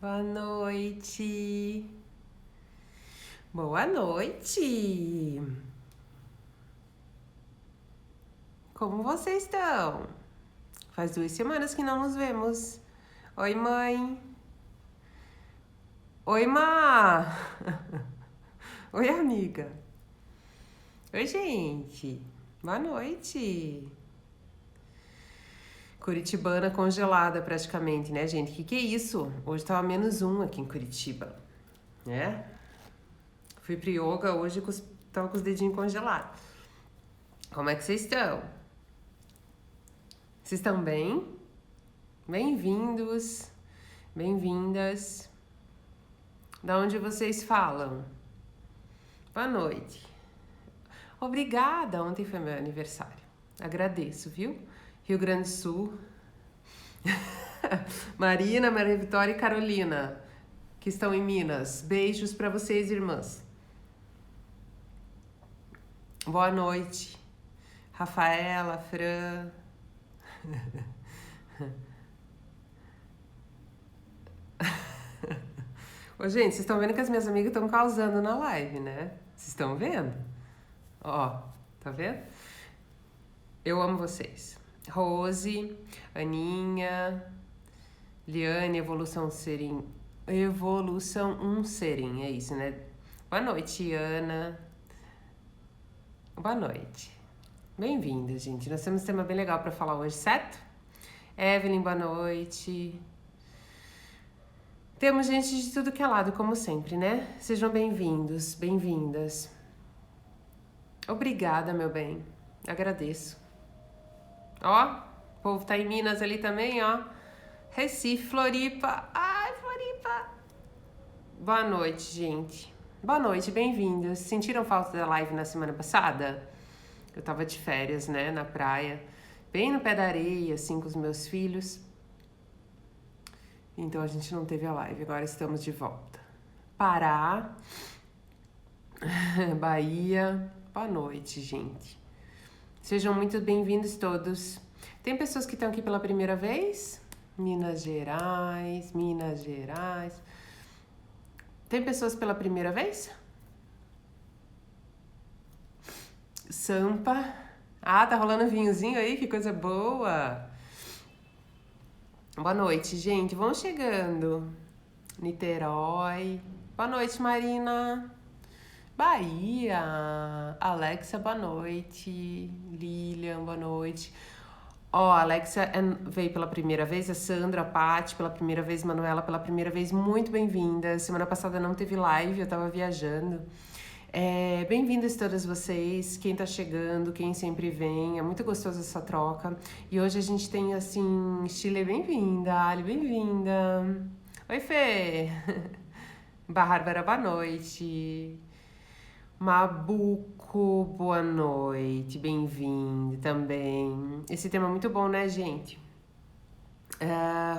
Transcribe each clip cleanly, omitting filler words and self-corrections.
Boa noite. Boa noite. Como vocês estão? Faz 2 semanas que não nos vemos. Oi, mãe. Oi, Má. Oi, amiga. Oi, gente. Boa noite. Curitibana congelada praticamente, né, gente? Que é isso? Hoje tava -1 aqui em Curitiba, né? Fui pro yoga hoje, tava com os dedinhos congelados. Como é que vocês estão? Vocês estão bem? Bem-vindos, bem-vindas. Da onde vocês falam? Boa noite. Obrigada, ontem foi meu aniversário. Agradeço, viu? Rio Grande do Sul. Marina, Maria Vitória e Carolina, que estão em Minas. Beijos para vocês, irmãs. Boa noite. Rafaela, Fran. Ô, gente, vocês estão vendo que as minhas amigas estão causando na live, né? Vocês estão vendo? Ó, tá vendo? Eu amo vocês. Rose, Aninha, Liane, Evolução Serim. Evolução Serim, é isso, né? Boa noite, Ana. Boa noite. Bem-vinda, gente. Nós temos um tema bem legal para falar hoje, certo? Evelyn, boa noite. Temos gente de tudo que é lado, como sempre, né? Sejam bem-vindos, bem-vindas. Obrigada, meu bem. Agradeço. Ó, o povo tá em Minas ali também, ó. Recife, Floripa. Ai, Floripa. Boa noite, gente. Boa noite, bem-vindos. Sentiram falta da live na semana passada? Eu tava de férias, né, na praia, bem no pé da areia, assim, com os meus filhos. Então a gente não teve a live, agora estamos de volta. Pará, Bahia. Boa noite, gente. Sejam muito bem-vindos todos. Tem pessoas que estão aqui pela primeira vez? Minas Gerais, Minas Gerais. Tem pessoas pela primeira vez? Sampa. Ah, tá rolando vinhozinho aí, que coisa boa. Boa noite, gente. Vão chegando. Niterói. Boa noite, Marina. Bahia. Alexa, boa noite. Lilian, boa noite. Ó, a Alexa veio pela primeira vez, a Sandra, a Paty pela primeira vez, Manuela pela primeira vez, muito bem-vinda. Semana passada não teve live, eu tava viajando. Bem-vindas todas vocês, quem tá chegando, quem sempre vem, é muito gostoso essa troca. E hoje a gente tem, assim, Chile, bem-vinda, Ali, bem-vinda. Oi, Fê. Bárbara, boa noite. Mabuco, boa noite, bem-vindo também. Esse tema é muito bom, né, gente?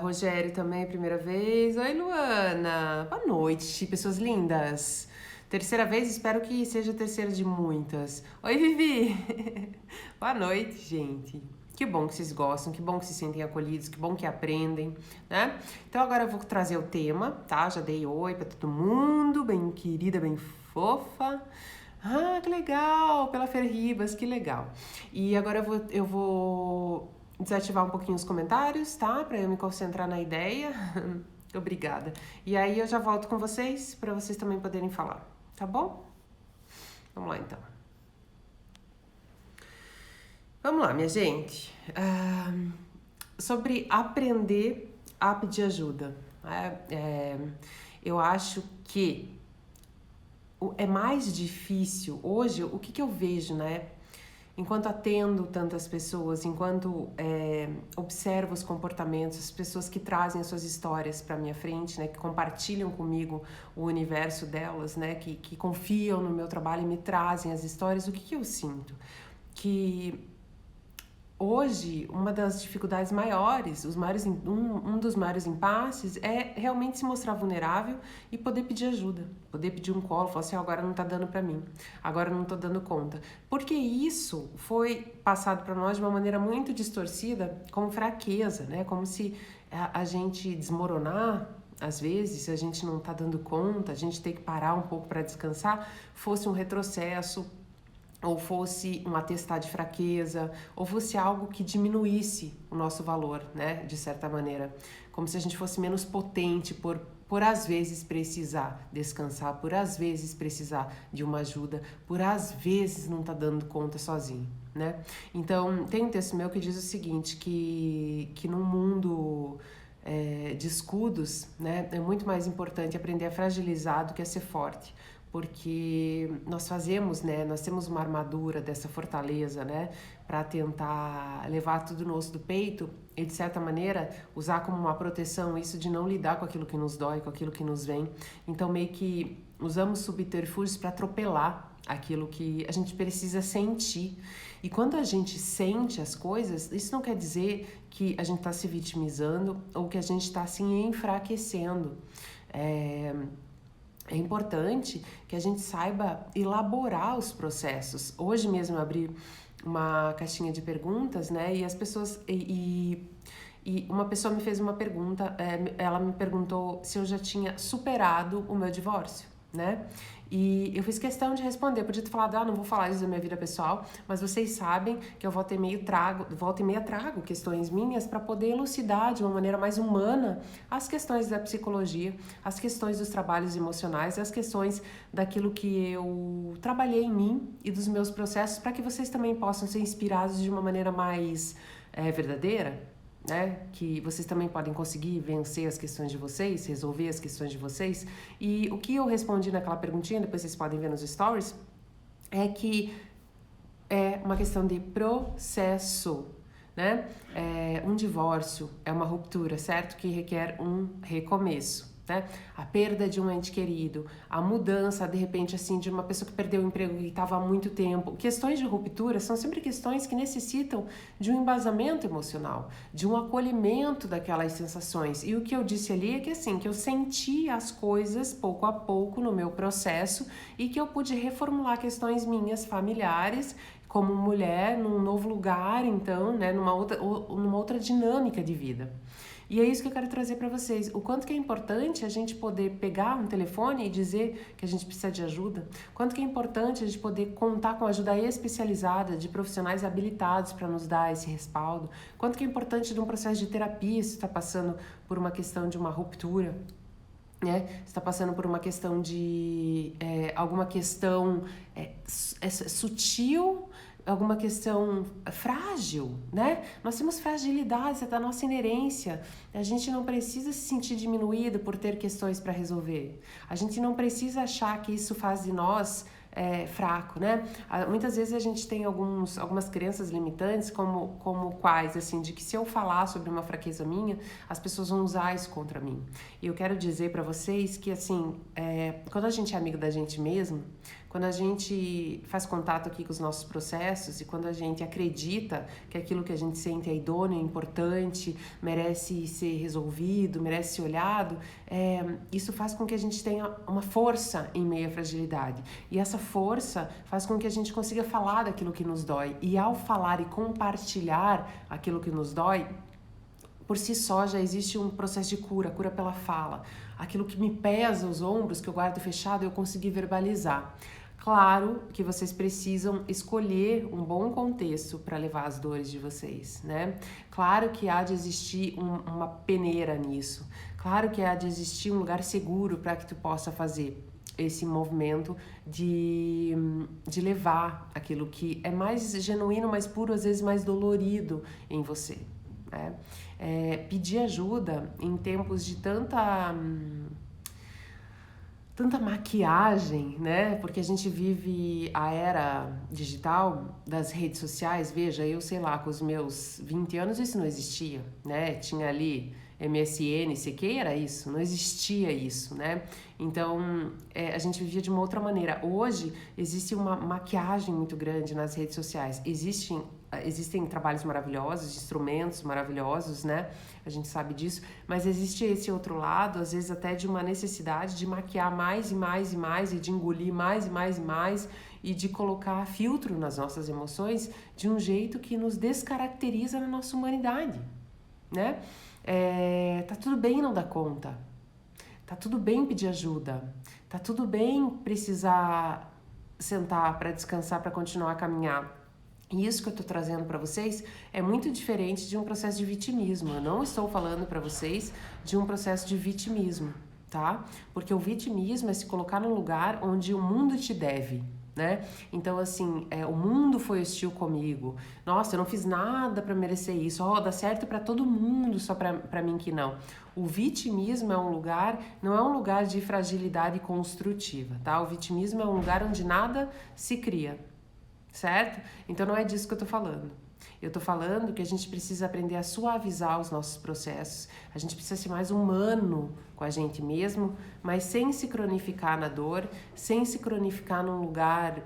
Rogério também, primeira vez. Oi, Luana. Boa noite, pessoas lindas. Terceira vez, espero que seja a terceira de muitas. Oi, Vivi. Boa noite, gente. Que bom que vocês gostam, que bom que se sentem acolhidos, que bom que aprendem, né? Então agora eu vou trazer o tema, tá? Já dei oi pra todo mundo, bem querida, bem fofa. Ah, que legal, pela Fer Ribas, que legal. E agora eu vou desativar um pouquinho os comentários, tá? Pra eu me concentrar na ideia. Obrigada. E aí eu já volto com vocês, pra vocês também poderem falar, tá bom? Vamos lá, então. Vamos lá, minha gente. Sobre aprender a pedir ajuda. Eu acho que é mais difícil hoje. O que eu vejo, né? Enquanto atendo tantas pessoas, enquanto observo os comportamentos, as pessoas que trazem as suas histórias para minha frente, né, que compartilham comigo o universo delas, né, que confiam no meu trabalho e me trazem as histórias, o que eu sinto? Que hoje, uma das dificuldades maiores, um dos maiores impasses é realmente se mostrar vulnerável e poder pedir ajuda, poder pedir um colo, falar assim, agora não tá dando pra mim, agora não tô dando conta. Porque isso foi passado pra nós de uma maneira muito distorcida como fraqueza, né? Como se a gente desmoronar às vezes, se a gente não está dando conta, a gente tem que parar um pouco para descansar, fosse um retrocesso, ou fosse um atestado de fraqueza, ou fosse algo que diminuísse o nosso valor, né, de certa maneira. Como se a gente fosse menos potente por às vezes precisar descansar, por às vezes precisar de uma ajuda, por às vezes não tá dando conta sozinho, né? Então, tem um texto meu que diz o seguinte, que num mundo de escudos, né, é muito mais importante aprender a fragilizar do que a ser forte, porque nós fazemos, né, nós temos uma armadura dessa fortaleza, né, para tentar levar tudo no osso do peito e, de certa maneira, usar como uma proteção isso de não lidar com aquilo que nos dói, com aquilo que nos vem. Então, meio que usamos subterfúgios para atropelar aquilo que a gente precisa sentir. E quando a gente sente as coisas, isso não quer dizer que a gente está se vitimizando ou que a gente está se enfraquecendo. É importante que a gente saiba elaborar os processos. Hoje mesmo eu abri uma caixinha de perguntas, né? E as pessoas... E uma pessoa me fez uma pergunta, ela me perguntou se eu já tinha superado o meu divórcio, né? E eu fiz questão de responder, eu podia ter falado, não vou falar isso da minha vida pessoal, mas vocês sabem que eu volta e meia trago questões minhas para poder elucidar de uma maneira mais humana as questões da psicologia, as questões dos trabalhos emocionais, as questões daquilo que eu trabalhei em mim e dos meus processos, para que vocês também possam ser inspirados de uma maneira mais verdadeira, né? Que vocês também podem conseguir vencer as questões de vocês, resolver as questões de vocês. E o que eu respondi naquela perguntinha, depois vocês podem ver nos stories, é que é uma questão de processo, né? Um divórcio é uma ruptura, certo? Que requer um recomeço, né? A perda de um ente querido, a mudança, de repente, assim, de uma pessoa que perdeu o emprego e estava há muito tempo. Questões de ruptura são sempre questões que necessitam de um embasamento emocional, de um acolhimento daquelas sensações. E o que eu disse ali é que, assim, que eu senti as coisas pouco a pouco no meu processo e que eu pude reformular questões minhas familiares como mulher, num novo lugar, então, né, numa outra dinâmica de vida. E é isso que eu quero trazer para vocês. O quanto que é importante a gente poder pegar um telefone e dizer que a gente precisa de ajuda. Quanto que é importante a gente poder contar com ajuda especializada de profissionais habilitados para nos dar esse respaldo. Quanto que é importante de um processo de terapia se está passando por uma questão de uma ruptura. Né? Está passando por uma questão de alguma questão sutil, alguma questão frágil, né? Nós temos fragilidades, é da nossa inerência. A gente não precisa se sentir diminuído por ter questões para resolver. A gente não precisa achar que isso faz de nós fraco, né? Muitas vezes a gente tem algumas crenças limitantes, como quais, assim, de que se eu falar sobre uma fraqueza minha, as pessoas vão usar isso contra mim. E eu quero dizer para vocês que, assim, quando a gente é amigo da gente mesmo, quando a gente faz contato aqui com os nossos processos e quando a gente acredita que aquilo que a gente sente é idôneo, é importante, merece ser resolvido, merece ser olhado, isso faz com que a gente tenha uma força em meio à fragilidade. E essa força faz com que a gente consiga falar daquilo que nos dói. E ao falar e compartilhar aquilo que nos dói, por si só já existe um processo de cura pela fala. Aquilo que me pesa os ombros, que eu guardo fechado, eu consegui verbalizar. Claro que vocês precisam escolher um bom contexto para levar as dores de vocês, né? Claro que há de existir uma peneira nisso. Claro que há de existir um lugar seguro para que tu possa fazer esse movimento de levar aquilo que é mais genuíno, mais puro, às vezes mais dolorido em você, né? Pedir ajuda em tempos de tanta maquiagem, né? Porque a gente vive a era digital das redes sociais. Veja, eu sei lá, com os meus 20 anos isso não existia, né? Tinha ali MSN, sei que era isso, não existia isso, né? Então, a gente vivia de uma outra maneira. Hoje, existe uma maquiagem muito grande nas redes sociais. Existem trabalhos maravilhosos, instrumentos maravilhosos, né? A gente sabe disso, mas existe esse outro lado, às vezes até de uma necessidade de maquiar mais e mais e mais, e de engolir mais e mais e mais, e de colocar filtro nas nossas emoções de um jeito que nos descaracteriza na nossa humanidade, né? Tá tudo bem não dar conta. Tá tudo bem pedir ajuda. Tá tudo bem precisar sentar para descansar, para continuar a caminhar. E isso que eu tô trazendo para vocês é muito diferente de um processo de vitimismo. Eu não estou falando para vocês de um processo de vitimismo, tá? Porque o vitimismo é se colocar num lugar onde o mundo te deve, né? Então, assim, o mundo foi hostil comigo. Nossa, eu não fiz nada para merecer isso. Dá certo para todo mundo, só para mim que não. O vitimismo é um lugar, não é um lugar de fragilidade construtiva, tá? O vitimismo é um lugar onde nada se cria, certo? Então não é disso que eu tô falando. Eu tô falando que a gente precisa aprender a suavizar os nossos processos. A gente precisa ser mais humano com a gente mesmo, mas sem se cronificar na dor, sem se cronificar num lugar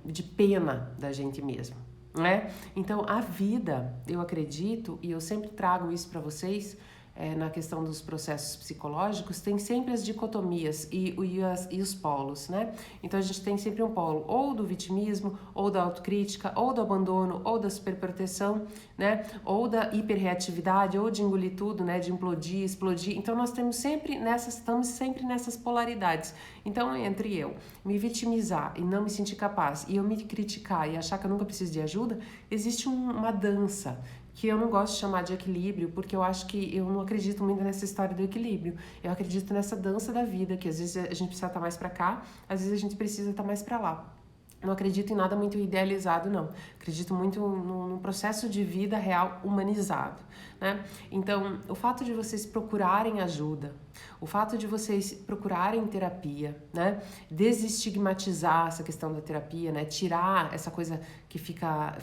de pena da gente mesmo, né? Então a vida, eu acredito, e eu sempre trago isso para vocês, na questão dos processos psicológicos, tem sempre as dicotomias e os polos, né? Então a gente tem sempre um polo ou do vitimismo, ou da autocrítica, ou do abandono, ou da superproteção, né? Ou da hiperreatividade, ou de engolir tudo, né? De implodir, explodir. Então nós estamos sempre nessas polaridades. Então, entre eu me vitimizar e não me sentir capaz, e eu me criticar e achar que eu nunca preciso de ajuda, existe uma dança que eu não gosto de chamar de equilíbrio, porque eu acho que eu não acredito muito nessa história do equilíbrio. Eu acredito nessa dança da vida, que às vezes a gente precisa estar mais para cá, às vezes a gente precisa estar mais para lá. Não acredito em nada muito idealizado, não. Acredito muito num processo de vida real humanizado, né? Então, o fato de vocês procurarem ajuda, o fato de vocês procurarem terapia, né? Desestigmatizar essa questão da terapia, né? Tirar essa coisa que fica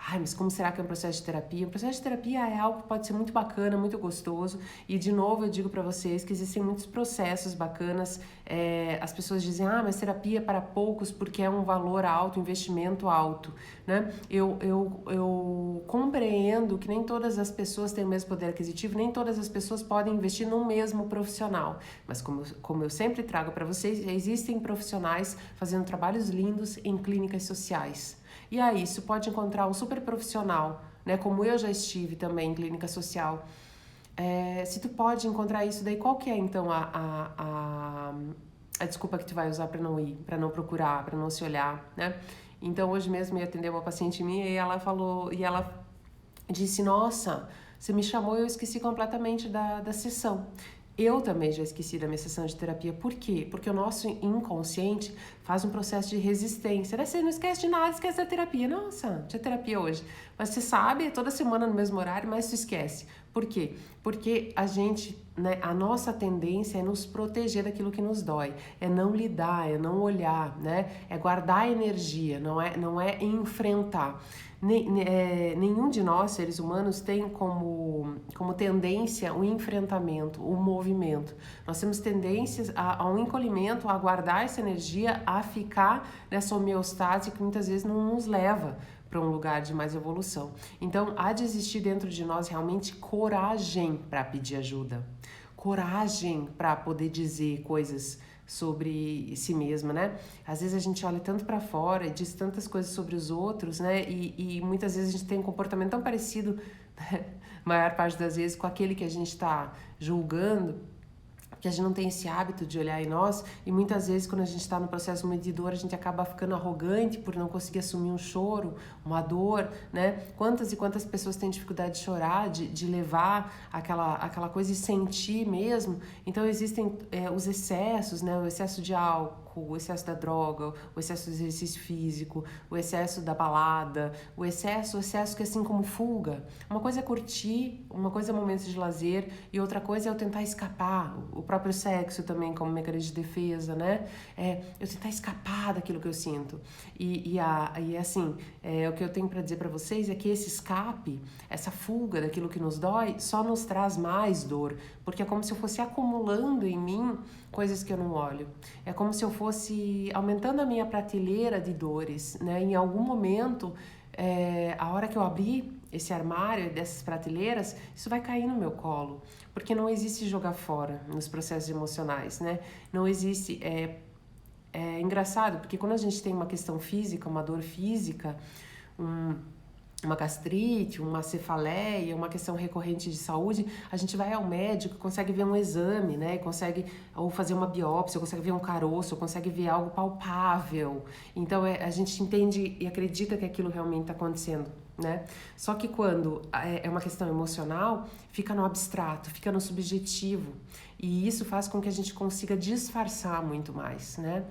ai, mas como será que é um processo de terapia? Um processo de terapia é algo que pode ser muito bacana, muito gostoso. E, de novo, eu digo para vocês que existem muitos processos bacanas. As pessoas dizem, mas terapia é para poucos porque é um valor alto, investimento alto, né? Eu compreendo que nem todas as pessoas têm o mesmo poder aquisitivo, nem todas as pessoas podem investir no mesmo profissional. Mas, como eu sempre trago para vocês, existem profissionais fazendo trabalhos lindos em clínicas sociais. E aí, você pode encontrar um super profissional, né? Como eu já estive também em clínica social. Se tu pode encontrar isso, daí qual que é então a desculpa que tu vai usar para não ir, para não procurar, para não se olhar, né? Então, hoje mesmo eu ia atender uma paciente minha e ela disse, nossa, você me chamou e eu esqueci completamente da sessão. Eu também já esqueci da minha sessão de terapia. Por quê? Porque o nosso inconsciente faz um processo de resistência. Né? Você não esquece de nada, esquece da terapia. Nossa, tinha terapia hoje. Mas você sabe, toda semana no mesmo horário, mas você esquece. Por quê? Porque a gente, né, a nossa tendência é nos proteger daquilo que nos dói. É não lidar, é não olhar, né? É guardar energia, não é enfrentar. Nenhum de nós, seres humanos, tem como tendência o enfrentamento, o movimento. Nós temos tendências ao encolhimento, a guardar essa energia, a ficar nessa homeostase que muitas vezes não nos leva para um lugar de mais evolução. Então, há de existir dentro de nós realmente coragem para pedir ajuda, coragem para poder dizer coisas sobre si mesma, né? Às vezes a gente olha tanto para fora e diz tantas coisas sobre os outros, né? E muitas vezes a gente tem um comportamento tão parecido, né? Maior parte das vezes, com aquele que a gente está julgando, que a gente não tem esse hábito de olhar em nós, e muitas vezes quando a gente está no processo medidor a gente acaba ficando arrogante por não conseguir assumir um choro, uma dor, né? Quantas e quantas pessoas têm dificuldade de chorar, de levar aquela coisa e sentir mesmo. Então existem os excessos, né? O excesso de álcool, o excesso da droga, o excesso do exercício físico, o excesso da balada, o excesso que é assim como fuga. Uma coisa é curtir, uma coisa é momentos de lazer e outra coisa é eu tentar escapar. O próprio sexo também como mecanismo de defesa, né? Eu tentar escapar daquilo que eu sinto. E assim, o que eu tenho para dizer para vocês é que esse escape, essa fuga daquilo que nos dói, só nos traz mais dor, porque é como se eu fosse acumulando em mim coisas que eu não olho. É como se eu fosse aumentando a minha prateleira de dores, né? Em algum momento, a hora que eu abrir esse armário dessas prateleiras, isso vai cair no meu colo, porque não existe jogar fora nos processos emocionais, né? Não existe... É engraçado, porque quando a gente tem uma questão física, uma dor física, uma gastrite, uma cefaleia, uma questão recorrente de saúde, a gente vai ao médico, consegue ver um exame, né? Consegue ou fazer uma biópsia, ou consegue ver um caroço, ou consegue ver algo palpável. Então a gente entende e acredita que aquilo realmente está acontecendo, né? Só que quando é uma questão emocional, fica no abstrato, fica no subjetivo. E isso faz com que a gente consiga disfarçar muito mais, né?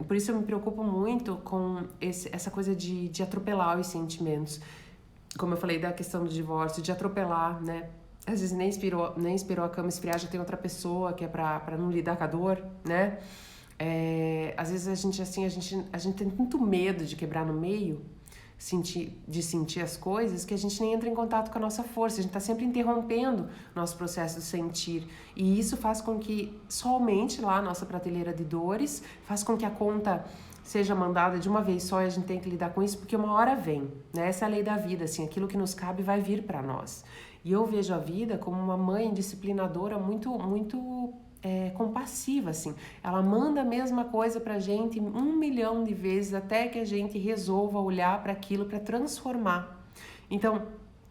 Por isso eu me preocupo muito com essa coisa de atropelar os sentimentos. Como eu falei da questão do divórcio, de atropelar, né? Às vezes nem esperou a cama esfriar, já tem outra pessoa que é pra não lidar com a dor, né? Às vezes a gente tem tanto medo de quebrar no meio, de sentir as coisas, que a gente nem entra em contato com a nossa força, a gente está sempre interrompendo nosso processo de sentir, e isso faz com que somente lá a nossa prateleira de dores, faz com que a conta seja mandada de uma vez só e a gente tem que lidar com isso, porque uma hora vem, né? Essa é a lei da vida, assim, aquilo que nos cabe vai vir para nós. E eu vejo a vida como uma mãe disciplinadora muito compassiva, assim. Ela manda a mesma coisa pra gente 1 milhão de vezes até que a gente resolva olhar para aquilo para transformar. Então,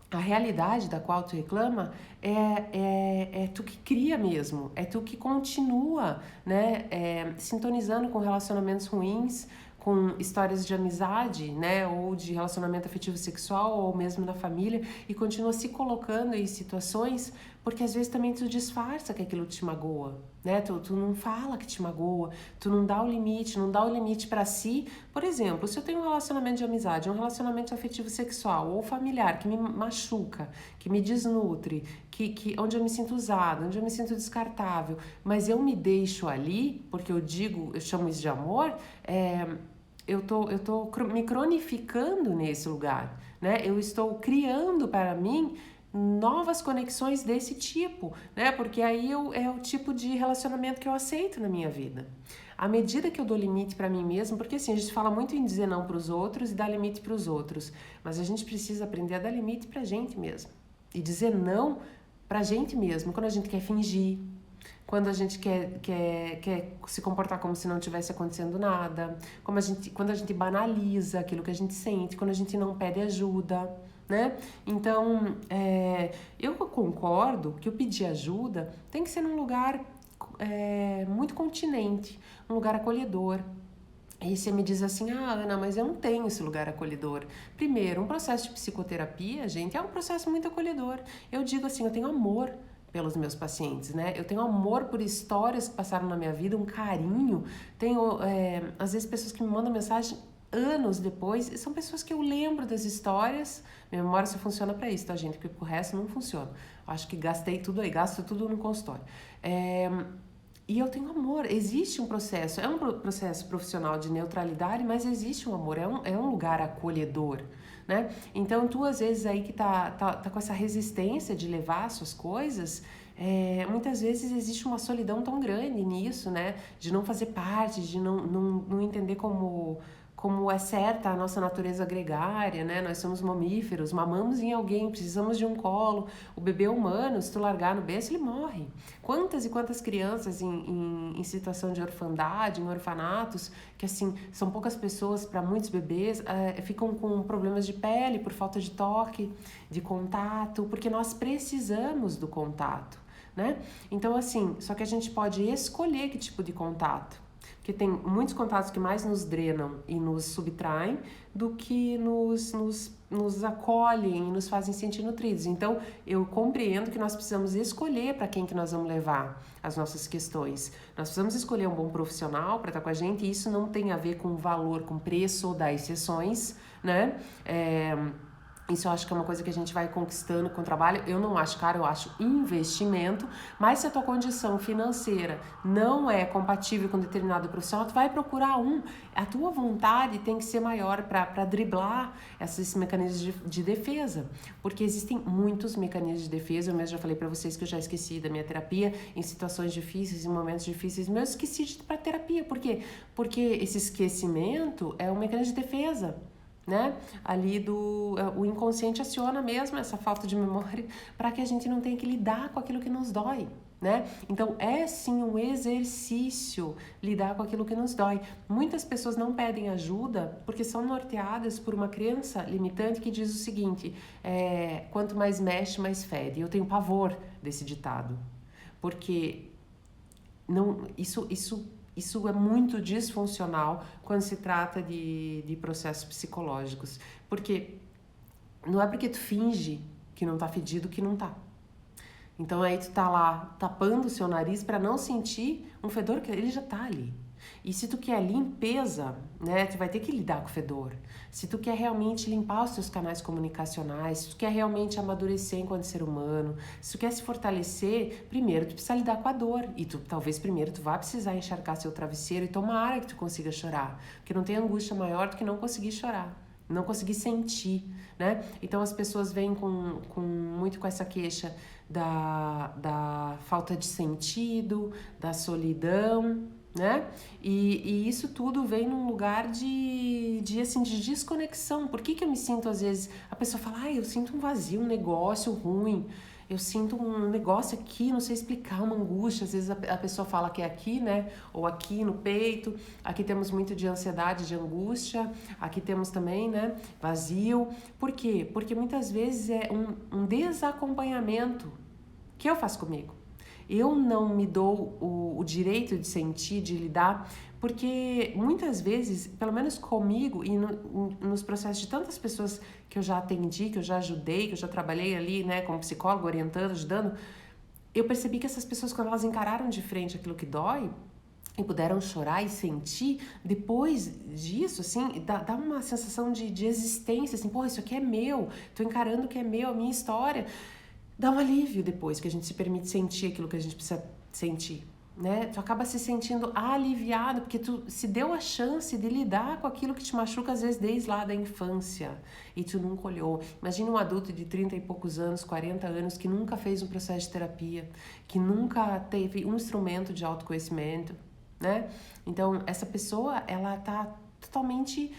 a realidade da qual tu reclama é tu que cria mesmo, é tu que continua, né, sintonizando com relacionamentos ruins, com histórias de amizade, né, ou de relacionamento afetivo sexual, ou mesmo na família, e continua se colocando em situações, porque às vezes também tu disfarça que aquilo te magoa, né, tu não fala que te magoa, tu não dá o limite para si. Por exemplo, se eu tenho um relacionamento de amizade, um relacionamento afetivo sexual ou familiar que me machuca, que me desnutre, onde eu me sinto usada, onde eu me sinto descartável, mas eu me deixo ali, porque eu chamo isso de amor, eu tô me cronificando nesse lugar, né? Eu estou criando para mim novas conexões desse tipo, né? Porque aí é o tipo de relacionamento que eu aceito na minha vida. À medida que eu dou limite para mim mesmo, porque assim, a gente fala muito em dizer não para os outros e dar limite para os outros, mas a gente precisa aprender a dar limite para a gente mesmo. E dizer não para a gente mesmo, quando a gente quer fingir, quando a gente quer se comportar como se não tivesse acontecendo nada, quando a gente banaliza aquilo que a gente sente, quando a gente não pede ajuda, né? Então, eu concordo que o pedir ajuda tem que ser num lugar muito continente, um lugar acolhedor. E você me diz assim, Ana, mas eu não tenho esse lugar acolhedor. Primeiro, um processo de psicoterapia, gente, é um processo muito acolhedor. Eu digo assim, eu tenho amor pelos meus pacientes, né? Eu tenho amor por histórias que passaram na minha vida, um carinho. Tenho, às vezes, pessoas que me mandam mensagem anos depois, e são pessoas que eu lembro das histórias. Minha memória só funciona para isso, tá, gente? Porque o resto não funciona. Acho que gastei tudo aí, gasto tudo no consultório. E eu tenho amor, existe um processo, é um processo profissional de neutralidade, mas existe um amor, é um lugar acolhedor, né? Então, tu às vezes aí que tá com essa resistência de levar as suas coisas, muitas vezes existe uma solidão tão grande nisso, né? De não fazer parte, de não entender como é certa a nossa natureza gregária, né? Nós somos mamíferos, mamamos em alguém, precisamos de um colo. O bebê humano, se tu largar no berço, ele morre. Quantas e quantas crianças em situação de orfandade, em orfanatos, que assim, são poucas pessoas para muitos bebês, ficam com problemas de pele por falta de toque, de contato, porque nós precisamos do contato, né? Então assim, só que a gente pode escolher que tipo de contato. Porque tem muitos contatos que mais nos drenam e nos subtraem do que nos acolhem e nos fazem sentir nutridos. Então, eu compreendo que nós precisamos escolher para quem que nós vamos levar as nossas questões. Nós precisamos escolher um bom profissional para estar com a gente, e isso não tem a ver com valor, com preço ou das exceções, né? Isso eu acho que é uma coisa que a gente vai conquistando com o trabalho. Eu não acho caro, eu acho investimento. Mas se a tua condição financeira não é compatível com determinado profissional, tu vai procurar um. A tua vontade tem que ser maior para driblar esses mecanismos de defesa. Porque existem muitos mecanismos de defesa. Eu mesmo já falei para vocês que eu já esqueci da minha terapia em situações difíceis, em momentos difíceis. Eu esqueci para terapia. Por quê? Porque esse esquecimento é um mecanismo de defesa, né? Ali o inconsciente aciona mesmo essa falta de memória para que a gente não tenha que lidar com aquilo que nos dói, né? Então é sim um exercício lidar com aquilo que nos dói. Muitas pessoas não pedem ajuda porque são norteadas por uma crença limitante que diz o seguinte: quanto mais mexe, mais fede. Eu tenho pavor desse ditado, porque não, isso é muito disfuncional quando se trata de processos psicológicos, porque não é porque tu finge que não tá fedido que não tá. Então aí tu tá lá tapando o seu nariz para não sentir um fedor que ele já tá ali. E se tu quer limpeza, né, tu vai ter que lidar com o fedor. Se tu quer realmente limpar os teus canais comunicacionais, se tu quer realmente amadurecer enquanto ser humano, se tu quer se fortalecer, primeiro tu precisa lidar com a dor. E tu talvez primeiro tu vá precisar encharcar seu travesseiro e tomara que tu consiga chorar. Porque não tem angústia maior do que não conseguir chorar, não conseguir sentir, né? Então as pessoas vêm muito com essa queixa da falta de sentido, da solidão, né? E isso tudo vem num lugar de desconexão. Por que eu me sinto, às vezes, a pessoa fala, eu sinto um vazio, um negócio ruim, eu sinto um negócio aqui, não sei explicar, uma angústia. Às vezes a pessoa fala que é aqui, né? Ou aqui no peito. Aqui temos muito de ansiedade, de angústia. Aqui temos também, né? Vazio. Por quê? Porque muitas vezes é um desacompanhamento que eu faço comigo. Eu não me dou o direito de sentir, de lidar, porque muitas vezes, pelo menos comigo e nos processos de tantas pessoas que eu já atendi, que eu já ajudei, que eu já trabalhei ali, né, como psicólogo, orientando, ajudando, eu percebi que essas pessoas, quando elas encararam de frente aquilo que dói e puderam chorar e sentir, depois disso, assim, dá uma sensação de existência, assim, porra, isso aqui é meu, tô encarando que é meu, a minha história. Dá um alívio depois que a gente se permite sentir aquilo que a gente precisa sentir, né? Tu acaba se sentindo aliviado porque tu se deu a chance de lidar com aquilo que te machuca às vezes desde lá da infância e tu nunca olhou. Imagina um adulto de 30 e poucos anos, 40 anos, que nunca fez um processo de terapia, que nunca teve um instrumento de autoconhecimento, né? Então, essa pessoa, ela tá totalmente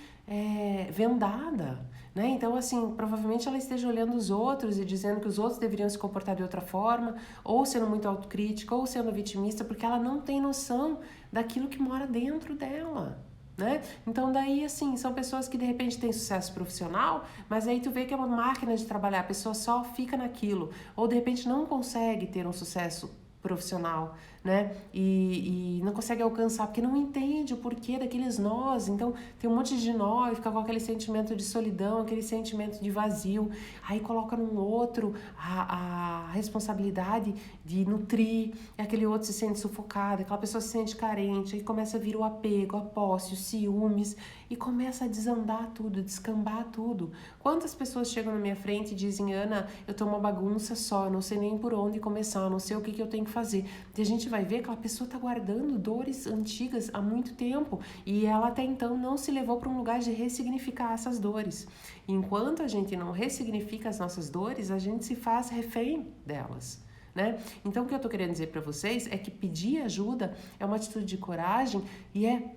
vendada, né? Então, assim, provavelmente ela esteja olhando os outros e dizendo que os outros deveriam se comportar de outra forma, ou sendo muito autocrítica, ou sendo vitimista, porque ela não tem noção daquilo que mora dentro dela, né? Então, daí, assim, são pessoas que de repente têm sucesso profissional, mas aí tu vê que é uma máquina de trabalhar, a pessoa só fica naquilo, ou de repente não consegue ter um sucesso profissional, né? E não consegue alcançar porque não entende o porquê daqueles nós. Então tem um monte de nó e fica com aquele sentimento de solidão, aquele sentimento de vazio. Aí coloca num outro a responsabilidade de nutrir, e aquele outro se sente sufocado, aquela pessoa se sente carente, aí começa a vir o apego, a posse, os ciúmes e começa a desandar tudo, descambar tudo. Quantas pessoas chegam na minha frente e dizem, Ana, eu tô uma bagunça só, não sei nem por onde começar, não sei o que eu tenho que fazer. E a gente vai ver que aquela pessoa tá guardando dores antigas há muito tempo e ela até então não se levou para um lugar de ressignificar essas dores. E enquanto a gente não ressignifica as nossas dores, a gente se faz refém delas, né? Então o que eu tô querendo dizer para vocês é que pedir ajuda é uma atitude de coragem e é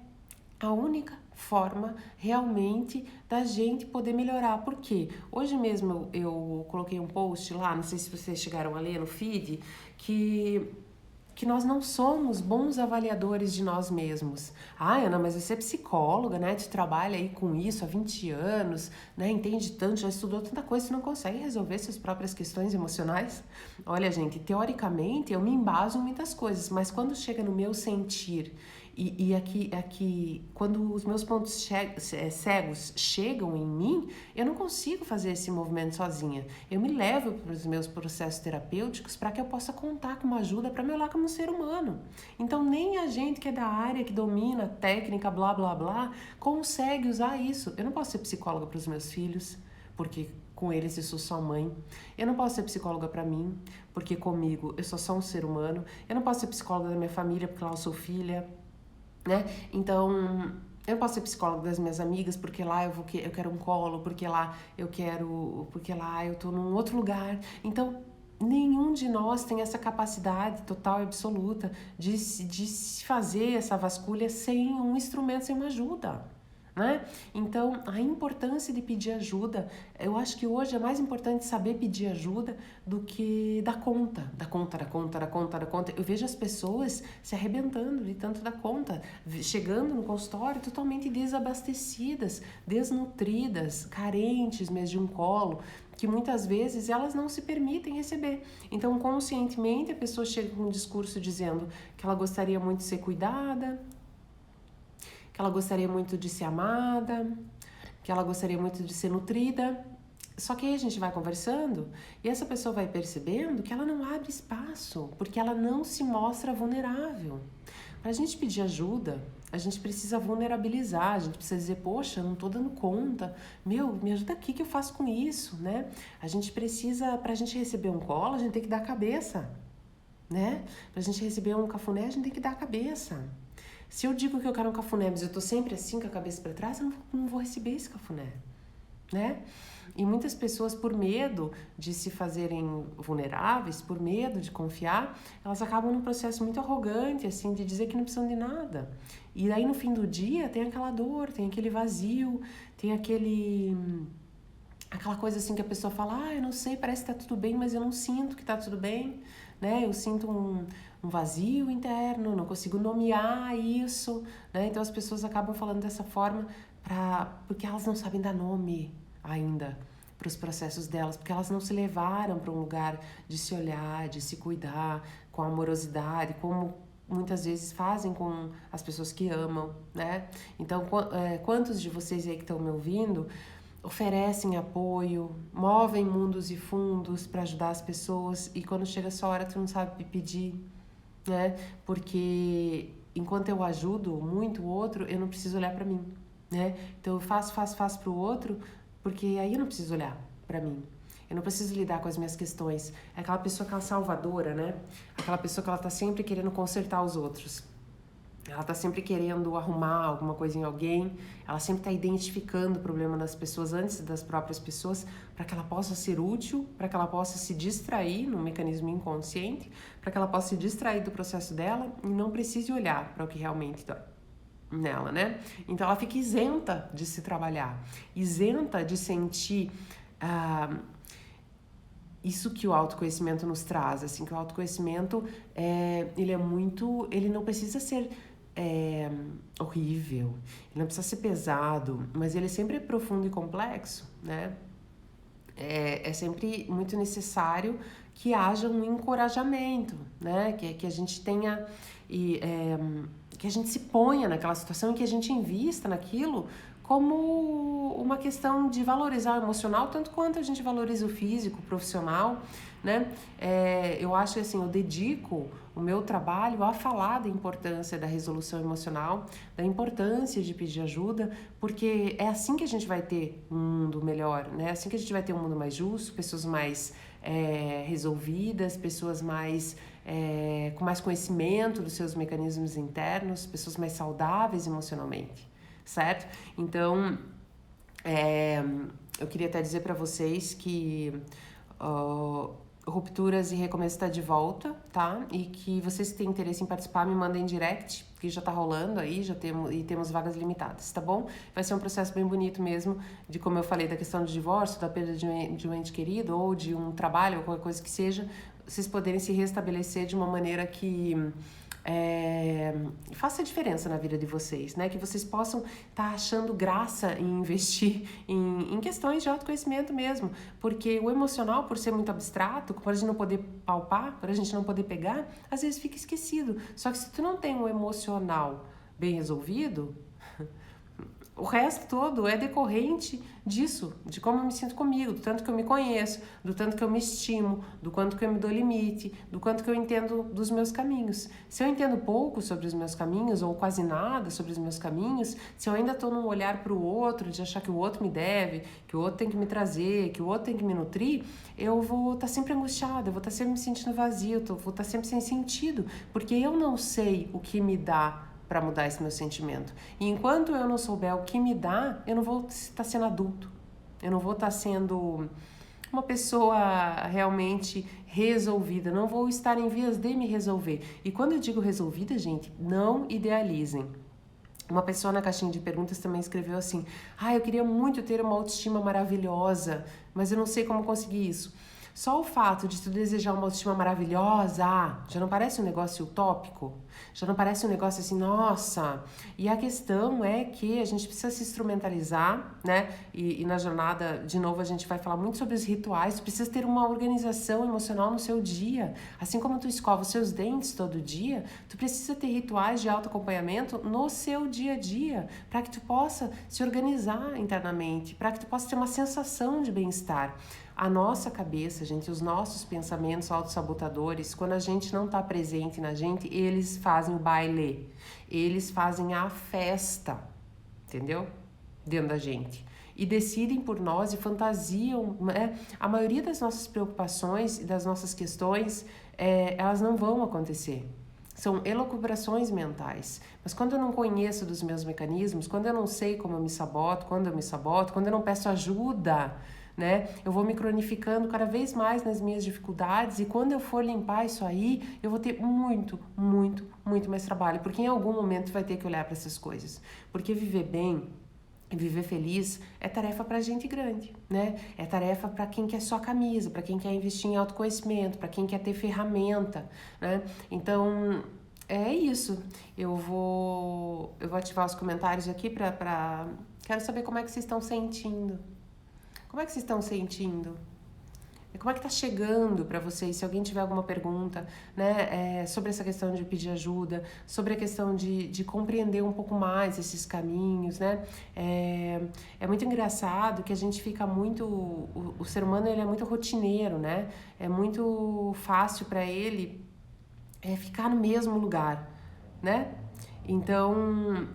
a única forma realmente da gente poder melhorar. Por quê? Hoje mesmo eu coloquei um post lá, não sei se vocês chegaram a ler no feed, que nós não somos bons avaliadores de nós mesmos. Ah, Ana, mas você é psicóloga, né? Tu trabalha aí com isso há 20 anos, né? Entende tanto, já estudou tanta coisa, você não consegue resolver suas próprias questões emocionais? Olha, gente, teoricamente eu me embaso em muitas coisas, mas quando chega no meu sentir e aqui, quando os meus pontos cegos chegam em mim, eu não consigo fazer esse movimento sozinha. Eu me levo para os meus processos terapêuticos para que eu possa contar com uma ajuda para me olhar como um ser humano. Então, nem a gente que é da área, que domina a técnica, blá, blá, blá, consegue usar isso. Eu não posso ser psicóloga para os meus filhos, porque com eles eu sou só mãe. Eu não posso ser psicóloga para mim, porque comigo eu sou só um ser humano. Eu não posso ser psicóloga da minha família, porque lá eu sou filha, né? Então, eu não posso ser psicóloga das minhas amigas porque lá eu quero um colo, porque lá eu tô num outro lugar. Então, nenhum de nós tem essa capacidade total e absoluta de se fazer essa vasculha sem um instrumento, sem uma ajuda, né? Então, a importância de pedir ajuda, eu acho que hoje é mais importante saber pedir ajuda do que dar conta. Eu vejo as pessoas se arrebentando de tanto dar conta, chegando no consultório totalmente desabastecidas, desnutridas, carentes mesmo de um colo, que muitas vezes elas não se permitem receber. Então, conscientemente, a pessoa chega com um discurso dizendo que ela gostaria muito de ser cuidada, que ela gostaria muito de ser amada, que ela gostaria muito de ser nutrida. Só que aí a gente vai conversando e essa pessoa vai percebendo que ela não abre espaço, porque ela não se mostra vulnerável. Para a gente pedir ajuda, a gente precisa vulnerabilizar, a gente precisa dizer, poxa, eu não tô dando conta, me ajuda aqui que eu faço com isso, né? A gente precisa, pra gente receber um colo, a gente tem que dar a cabeça, né? Pra gente receber um cafuné, a gente tem que dar a cabeça. Se eu digo que eu quero um cafuné, mas eu tô sempre assim com a cabeça para trás, eu não vou receber esse cafuné, né? E muitas pessoas, por medo de se fazerem vulneráveis, por medo de confiar, elas acabam num processo muito arrogante, assim, de dizer que não precisam de nada. E aí, no fim do dia, tem aquela dor, tem aquele vazio, tem aquela coisa assim que a pessoa fala, eu não sei, parece que tá tudo bem, mas eu não sinto que tá tudo bem, né? Eu sinto um vazio interno, não consigo nomear isso, né? Então as pessoas acabam falando dessa forma porque elas não sabem dar nome ainda para os processos delas, porque elas não se levaram para um lugar de se olhar, de se cuidar, com amorosidade, como muitas vezes fazem com as pessoas que amam, né? Então, quantos de vocês aí que estão me ouvindo oferecem apoio, movem mundos e fundos para ajudar as pessoas e quando chega a sua hora tu não sabe pedir, né? Porque enquanto eu ajudo muito o outro, eu não preciso olhar para mim, né? Então eu faço pro outro, porque aí eu não preciso olhar para mim. Eu não preciso lidar com as minhas questões. É aquela pessoa, aquela salvadora, né? Aquela pessoa que ela tá sempre querendo consertar os outros. Ela tá sempre querendo arrumar alguma coisa em alguém, ela sempre tá identificando o problema das pessoas antes das próprias pessoas, para que ela possa ser útil, para que ela possa se distrair num mecanismo inconsciente, para que ela possa se distrair do processo dela e não precise olhar para o que realmente dói nela, né? Então ela fica isenta de se trabalhar, isenta de sentir isso que o autoconhecimento nos traz, assim, que o autoconhecimento, ele não precisa ser horrível, ele não precisa ser pesado, mas ele sempre é profundo e complexo, né? É sempre muito necessário que haja um encorajamento, né? Que a gente tenha que a gente se ponha naquela situação e que a gente invista naquilo como uma questão de valorizar o emocional, tanto quanto a gente valoriza o físico, o profissional, né? Eu acho que assim, eu dedico o meu trabalho a falar da importância da resolução emocional, da importância de pedir ajuda, porque é assim que a gente vai ter um mundo melhor, né? É assim que a gente vai ter um mundo mais justo, pessoas mais resolvidas, pessoas mais com mais conhecimento dos seus mecanismos internos, pessoas mais saudáveis emocionalmente, certo? Então, eu queria até dizer para vocês que Rupturas e Recomeço está de volta, tá? E que vocês que têm interesse em participar, me mandem direct, que já tá rolando aí, temos vagas limitadas, tá bom? Vai ser um processo bem bonito mesmo, de como eu falei, da questão do divórcio, da perda de um ente querido, ou de um trabalho, ou qualquer coisa que seja, vocês poderem se restabelecer de uma maneira que faça a diferença na vida de vocês, né? Que vocês possam estar achando graça em investir em questões de autoconhecimento mesmo, porque o emocional, por ser muito abstrato, por a gente não poder palpar, por a gente não poder pegar, às vezes fica esquecido. Só que se tu não tem um emocional bem resolvido, o resto todo é decorrente disso, de como eu me sinto comigo, do tanto que eu me conheço, do tanto que eu me estimo, do quanto que eu me dou limite, do quanto que eu entendo dos meus caminhos. Se eu entendo pouco sobre os meus caminhos, ou quase nada sobre os meus caminhos, se eu ainda estou num olhar para o outro, de achar que o outro me deve, que o outro tem que me trazer, que o outro tem que me nutrir, eu vou estar sempre angustiada, eu vou estar sempre me sentindo vazio, vou estar sempre sem sentido, porque eu não sei o que me dá para mudar esse meu sentimento. E enquanto eu não souber o que me dá, eu não vou estar sendo adulto. Eu não vou estar sendo uma pessoa realmente resolvida. Não vou estar em vias de me resolver. E quando eu digo resolvida, gente, não idealizem. Uma pessoa na caixinha de perguntas também escreveu assim: eu queria muito ter uma autoestima maravilhosa, mas eu não sei como conseguir isso. Só o fato de tu desejar uma autoestima maravilhosa, já não parece um negócio utópico? Já não parece um negócio assim, nossa? E a questão é que a gente precisa se instrumentalizar, né? E na jornada, de novo, a gente vai falar muito sobre os rituais. Tu precisa ter uma organização emocional no seu dia. Assim como tu escova os seus dentes todo dia, tu precisa ter rituais de autoacompanhamento no seu dia a dia, para que tu possa se organizar internamente, para que tu possa ter uma sensação de bem-estar. A nossa cabeça, gente, os nossos pensamentos autossabotadores, quando a gente não está presente na gente, eles fazem o baile, eles fazem a festa, entendeu? Dentro da gente. E decidem por nós e fantasiam, né? A maioria das nossas preocupações e das nossas questões, elas não vão acontecer. São elucubrações mentais. Mas quando eu não conheço dos meus mecanismos, quando eu não sei como eu me saboto, quando eu me saboto, quando eu não peço ajuda, né? Eu vou me cronificando cada vez mais nas minhas dificuldades e quando eu for limpar isso aí, eu vou ter muito, muito, muito mais trabalho, porque em algum momento vai ter que olhar para essas coisas. Porque viver bem e viver feliz é tarefa para gente grande, né? É tarefa para quem quer só camisa, para quem quer investir em autoconhecimento, para quem quer ter ferramenta, né? Então, é isso. Eu vou ativar os comentários aqui para quero saber como é que vocês estão sentindo. Como é que vocês estão sentindo? Como é que tá chegando para vocês? Se alguém tiver alguma pergunta, né, sobre essa questão de pedir ajuda, sobre a questão de compreender um pouco mais esses caminhos, né? É muito engraçado que a gente fica muito... O ser humano, ele é muito rotineiro, né? É muito fácil para ele ficar no mesmo lugar, né? Então...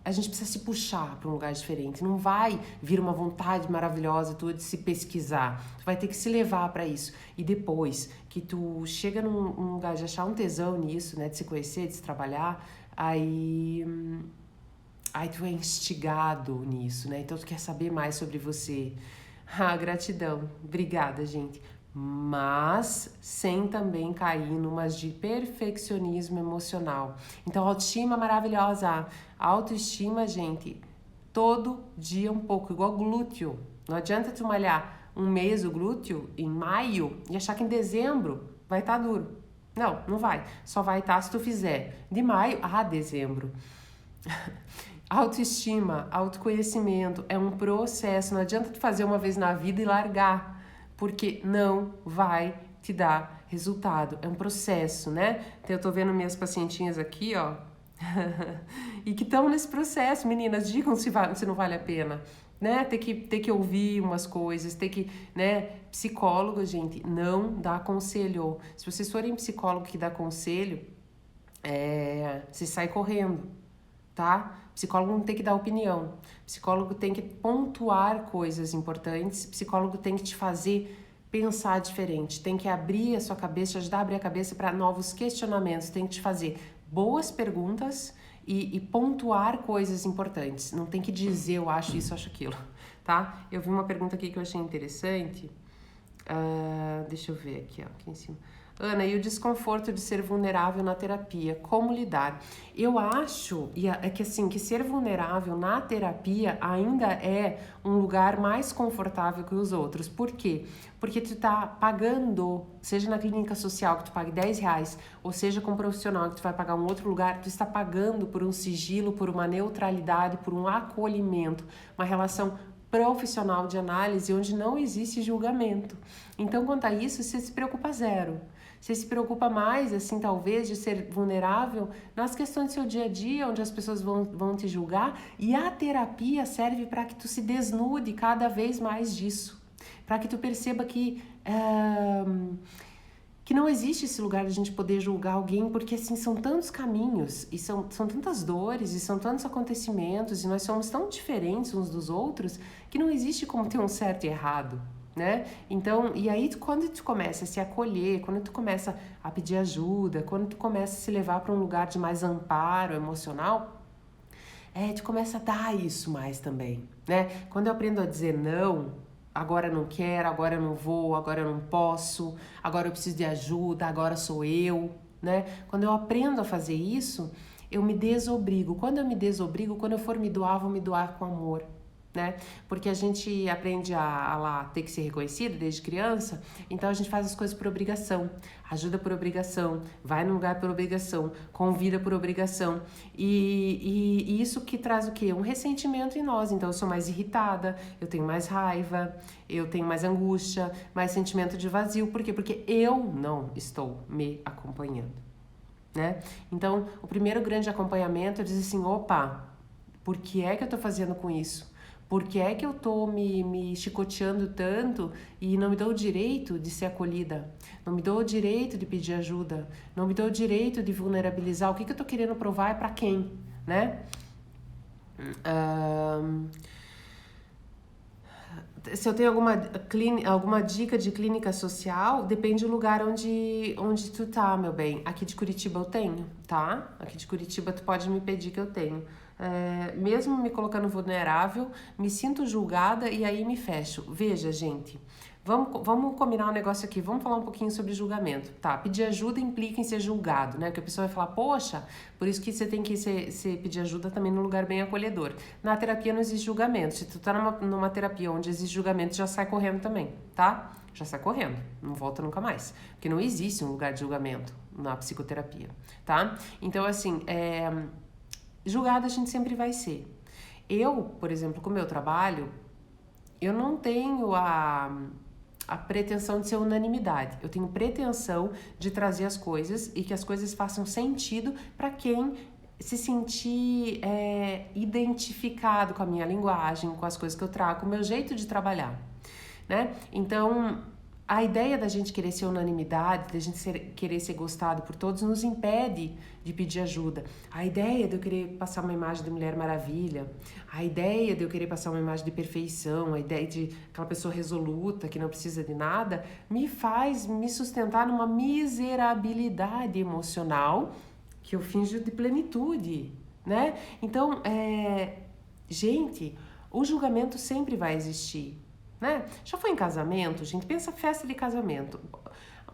a gente precisa se puxar para um lugar diferente. Não vai vir uma vontade maravilhosa tua de se pesquisar. Tu vai ter que se levar para isso. E depois que tu chega num lugar de achar um tesão nisso, né, de se conhecer, de se trabalhar, aí tu é instigado nisso, né? Então tu quer saber mais sobre você. Gratidão. Obrigada, gente. Mas sem também cair numas de perfeccionismo emocional. Então, autoestima maravilhosa. Autoestima, gente, todo dia um pouco, igual glúteo. Não adianta tu malhar um mês o glúteo em maio e achar que em dezembro vai estar duro. Não, não vai. Só vai estar se tu fizer de maio a dezembro. Autoestima, autoconhecimento é um processo. Não adianta tu fazer uma vez na vida e largar, porque não vai te dar resultado. É um processo, né? Então, eu tô vendo minhas pacientinhas aqui, ó, e que estão nesse processo. Meninas, digam se não vale a pena, né? Ter que ouvir umas coisas, ter que, né? Psicólogo, gente, não dá conselho. Se vocês forem psicólogo que dá conselho, você sai correndo, tá? Psicólogo não tem que dar opinião. Psicólogo tem que pontuar coisas importantes. Psicólogo tem que te fazer pensar diferente. Tem que abrir a sua cabeça, te ajudar a abrir a cabeça para novos questionamentos. Tem que te fazer boas perguntas e pontuar coisas importantes. Não tem que dizer eu acho isso, eu acho aquilo, tá? Eu vi uma pergunta aqui que eu achei interessante. Deixa eu ver aqui, ó, aqui em cima. Ana, e o desconforto de ser vulnerável na terapia, como lidar? Eu acho que assim, que ser vulnerável na terapia ainda é um lugar mais confortável que os outros. Por quê? Porque tu tá pagando, seja na clínica social que tu pague R$10, ou seja com um profissional que tu vai pagar um outro lugar, tu está pagando por um sigilo, por uma neutralidade, por um acolhimento, uma relação profissional de análise onde não existe julgamento. Então, quanto a isso, você se preocupa zero. Você se preocupa mais, assim, talvez, de ser vulnerável nas questões do seu dia a dia, onde as pessoas vão te julgar, e a terapia serve para que tu se desnude cada vez mais disso, para que tu perceba que não existe esse lugar de a gente poder julgar alguém, porque, assim, são tantos caminhos, e são tantas dores, e são tantos acontecimentos, e nós somos tão diferentes uns dos outros, que não existe como ter um certo e errado, né? Então, e aí quando tu começa a se acolher, quando tu começa a pedir ajuda, quando tu começa a se levar para um lugar de mais amparo emocional, tu começa a dar isso mais também, né? Quando eu aprendo a dizer não, agora eu não quero, agora eu não vou, agora eu não posso, agora eu preciso de ajuda, agora sou eu, né? Quando eu aprendo a fazer isso, eu me desobrigo. Quando eu me desobrigo, quando eu for me doar, vou me doar com amor, né? Porque a gente aprende a lá ter que ser reconhecido desde criança, então a gente faz as coisas por obrigação, ajuda por obrigação, vai num lugar por obrigação, convida por obrigação, e isso que traz o quê? Um ressentimento em nós. Então eu sou mais irritada, eu tenho mais raiva, eu tenho mais angústia, mais sentimento de vazio. Por quê? Porque eu não estou me acompanhando, né? Então o primeiro grande acompanhamento é dizer assim, opa, por que é que eu tô fazendo com isso? Por que é que eu tô me chicoteando tanto e não me dou o direito de ser acolhida? Não me dou o direito de pedir ajuda? Não me dou o direito de vulnerabilizar? O que eu tô querendo provar é pra quem, né? Se eu tenho alguma dica de clínica social, depende do lugar onde tu tá, meu bem. Aqui de Curitiba eu tenho, tá? Aqui de Curitiba tu pode me pedir que eu tenho. Mesmo me colocando vulnerável, me sinto julgada e aí me fecho. Veja, gente, vamos combinar um negócio aqui, vamos falar um pouquinho sobre julgamento. Tá, pedir ajuda implica em ser julgado, né? Porque a pessoa vai falar, poxa, por isso que você tem que pedir ajuda também num lugar bem acolhedor. Na terapia não existe julgamento. Se tu tá numa terapia onde existe julgamento, já sai correndo também, tá? Já sai correndo, não volta nunca mais. Porque não existe um lugar de julgamento na psicoterapia, tá? Então, assim, julgada a gente sempre vai ser. Eu, por exemplo, com o meu trabalho, eu não tenho a pretensão de ser unanimidade. Eu tenho pretensão de trazer as coisas e que as coisas façam sentido para quem se sentir identificado com a minha linguagem, com as coisas que eu trago, com o meu jeito de trabalhar, né? Então, a ideia da gente querer ser unanimidade, da gente querer ser gostado por todos, nos impede de pedir ajuda. A ideia de eu querer passar uma imagem de Mulher Maravilha, a ideia de eu querer passar uma imagem de perfeição, a ideia de aquela pessoa resoluta, que não precisa de nada, me faz me sustentar numa miserabilidade emocional que eu finjo de plenitude, né? Então, gente, o julgamento sempre vai existir, né? Já foi em casamento, gente? Pensa festa de casamento.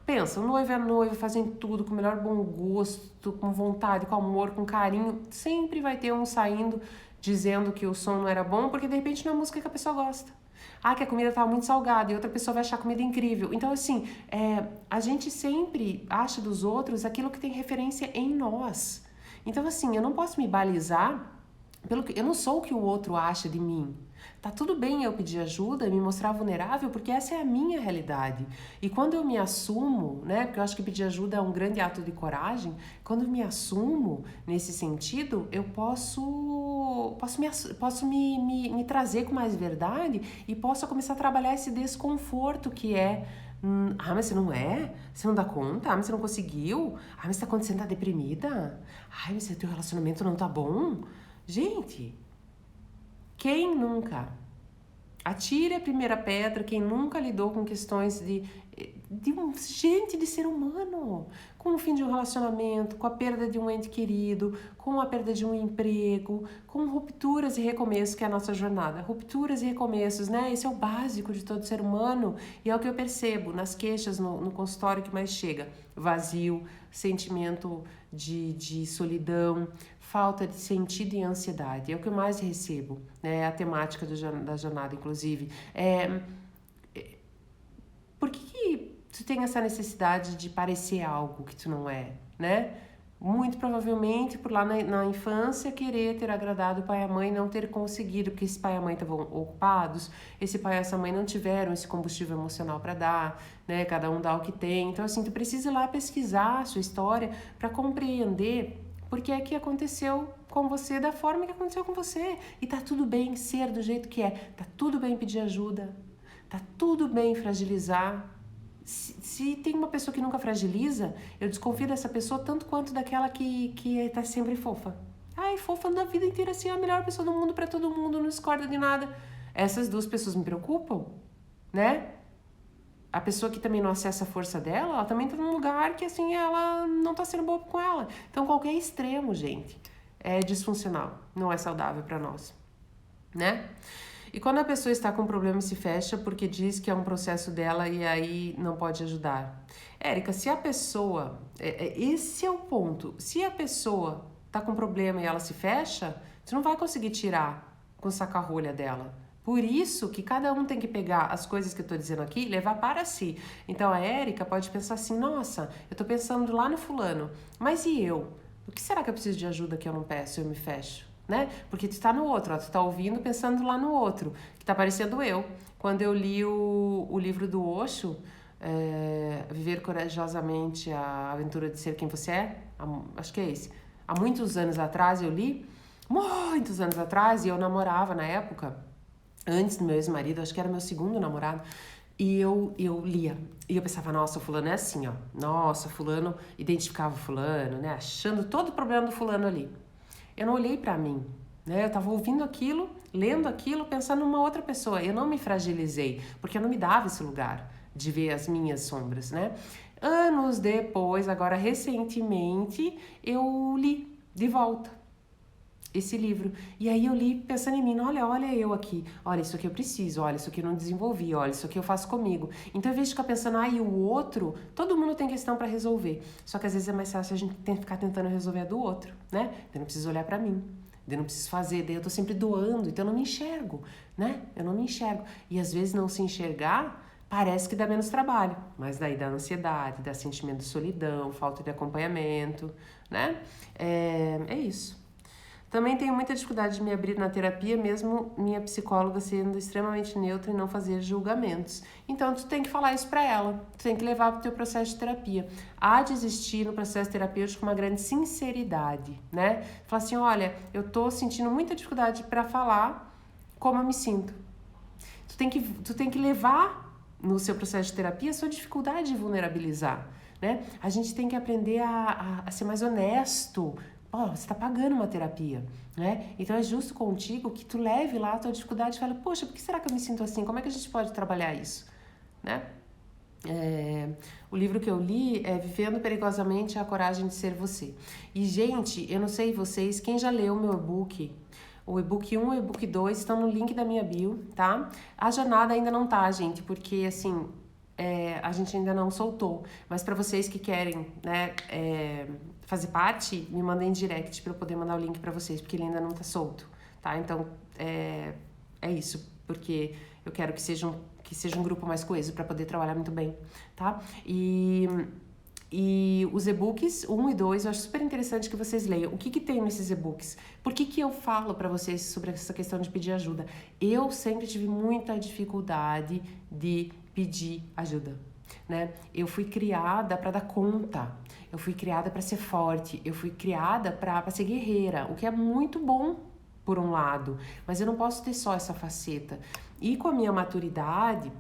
Pensa, o noivo e a noiva fazem tudo com o melhor bom gosto, com vontade, com amor, com carinho. Sempre vai ter um saindo dizendo que o som não era bom, porque de repente não é a música que a pessoa gosta. Que a comida estava muito salgada e outra pessoa vai achar a comida incrível. Então, assim, a gente sempre acha dos outros aquilo que tem referência em nós. Então, assim, eu não posso me balizar eu não sou o que o outro acha de mim. Tá tudo bem eu pedir ajuda, me mostrar vulnerável, porque essa é a minha realidade. E quando eu me assumo, né, porque eu acho que pedir ajuda é um grande ato de coragem, quando eu me assumo nesse sentido, eu posso me trazer com mais verdade e posso começar a trabalhar esse desconforto que é mas você não é? Você não dá conta? Mas você não conseguiu? Mas tá acontecendo, tá deprimida? Mas o teu relacionamento não tá bom? Gente, quem nunca? Atire a primeira pedra, quem nunca lidou com questões de ser humano, com o fim de um relacionamento, com a perda de um ente querido, com a perda de um emprego, com rupturas e recomeços, que é a nossa jornada. Rupturas e recomeços, né? Esse é o básico de todo ser humano e é o que eu percebo nas queixas no consultório que mais chega. Vazio, sentimento de solidão, falta de sentido e ansiedade. É o que eu mais recebo, né? É a temática da jornada, inclusive. Por que tu tem essa necessidade de parecer algo que tu não é, né? Muito provavelmente por lá na infância querer ter agradado o pai e a mãe, não ter conseguido, porque esse pai e a mãe estavam ocupados, esse pai e essa mãe não tiveram esse combustível emocional para dar, né? Cada um dá o que tem. Então, assim, tu precisa ir lá pesquisar a sua história para compreender por que é que aconteceu com você da forma que aconteceu com você. E tá tudo bem ser do jeito que é, tá tudo bem pedir ajuda, tá tudo bem fragilizar. Se tem uma pessoa que nunca fragiliza, eu desconfio dessa pessoa tanto quanto daquela que tá sempre fofa. Fofa na vida inteira, assim, é a melhor pessoa do mundo pra todo mundo, não discorda de nada. Essas duas pessoas me preocupam, né? A pessoa que também não acessa a força dela, ela também tá num lugar que, assim, ela não tá sendo boa com ela. Então, qualquer extremo, gente, é disfuncional, não é saudável pra nós, né? E quando a pessoa está com um problema e se fecha porque diz que é um processo dela e aí não pode ajudar. Érica, se a pessoa... esse é o ponto. Se a pessoa tá com problema e ela se fecha, tu não vai conseguir tirar com saca-rolha dela. Por isso que cada um tem que pegar as coisas que eu tô dizendo aqui e levar para si. Então a Érica pode pensar assim, nossa, eu tô pensando lá no fulano, mas e eu? O que será que eu preciso de ajuda que eu não peço, eu me fecho? Né? Porque tu tá no outro, ó, tu tá ouvindo pensando lá no outro, que tá parecendo eu. Quando eu li o livro do Osho, Viver Corajosamente, a Aventura de Ser Quem Você É, acho que é esse. Há muitos anos atrás eu li, muitos anos atrás, e eu namorava na época, antes do meu ex-marido, acho que era meu segundo namorado, e eu lia. E eu pensava, nossa, o fulano é assim, ó. Nossa, fulano, identificava o fulano, né? Achando todo o problema do fulano ali. Eu não olhei pra mim, né? Eu tava ouvindo aquilo, lendo aquilo, pensando numa outra pessoa. Eu não me fragilizei, porque eu não me dava esse lugar de ver as minhas sombras, né? Anos depois, agora recentemente, eu li de volta esse livro. E aí eu li pensando em mim, olha eu aqui, olha, isso aqui eu preciso, olha, isso aqui eu não desenvolvi, olha, isso aqui eu faço comigo. Então, em vez de ficar pensando, e o outro, todo mundo tem questão para resolver. Só que às vezes é mais fácil a gente ficar tentando resolver a do outro, né? Eu não preciso olhar para mim. Eu não preciso fazer, daí eu tô sempre doando, então eu não me enxergo, né? Eu não me enxergo. E às vezes não se enxergar parece que dá menos trabalho, mas daí dá ansiedade, dá sentimento de solidão, falta de acompanhamento, né? É isso. Também tenho muita dificuldade de me abrir na terapia, mesmo minha psicóloga sendo extremamente neutra e não fazer julgamentos. Então, tu tem que falar isso pra ela, tu tem que levar pro teu processo de terapia. Há de existir no processo terapêutico uma grande sinceridade, né? Falar assim, olha, eu tô sentindo muita dificuldade para falar como eu me sinto. Tu tem que levar no seu processo de terapia a sua dificuldade de vulnerabilizar, né? A gente tem que aprender a ser mais honesto. Você está pagando uma terapia, né? Então é justo contigo que tu leve lá a tua dificuldade e fale, poxa, por que será que eu me sinto assim? Como é que a gente pode trabalhar isso, né? O livro que eu li é Vivendo Perigosamente, a Coragem de Ser Você. E, gente, eu não sei vocês, quem já leu o meu e-book, o e-book 1 e o e-book 2 estão no link da minha bio, tá? A jornada ainda não tá, gente, porque, assim, a gente ainda não soltou. Mas para vocês que querem, né, fazer parte, me mandem direct para eu poder mandar o link para vocês, porque ele ainda não tá solto, tá? Então, é isso, porque eu quero que seja um grupo mais coeso para poder trabalhar muito bem, tá? E os e-books 1 e 2, eu acho super interessante que vocês leiam. O que tem nesses e-books? Por que eu falo para vocês sobre essa questão de pedir ajuda? Eu sempre tive muita dificuldade de pedir ajuda, né? Eu fui criada para dar conta. Eu fui criada para ser forte. Eu fui criada para ser guerreira, o que é muito bom por um lado, mas eu não posso ter só essa faceta. E com a minha maturidade,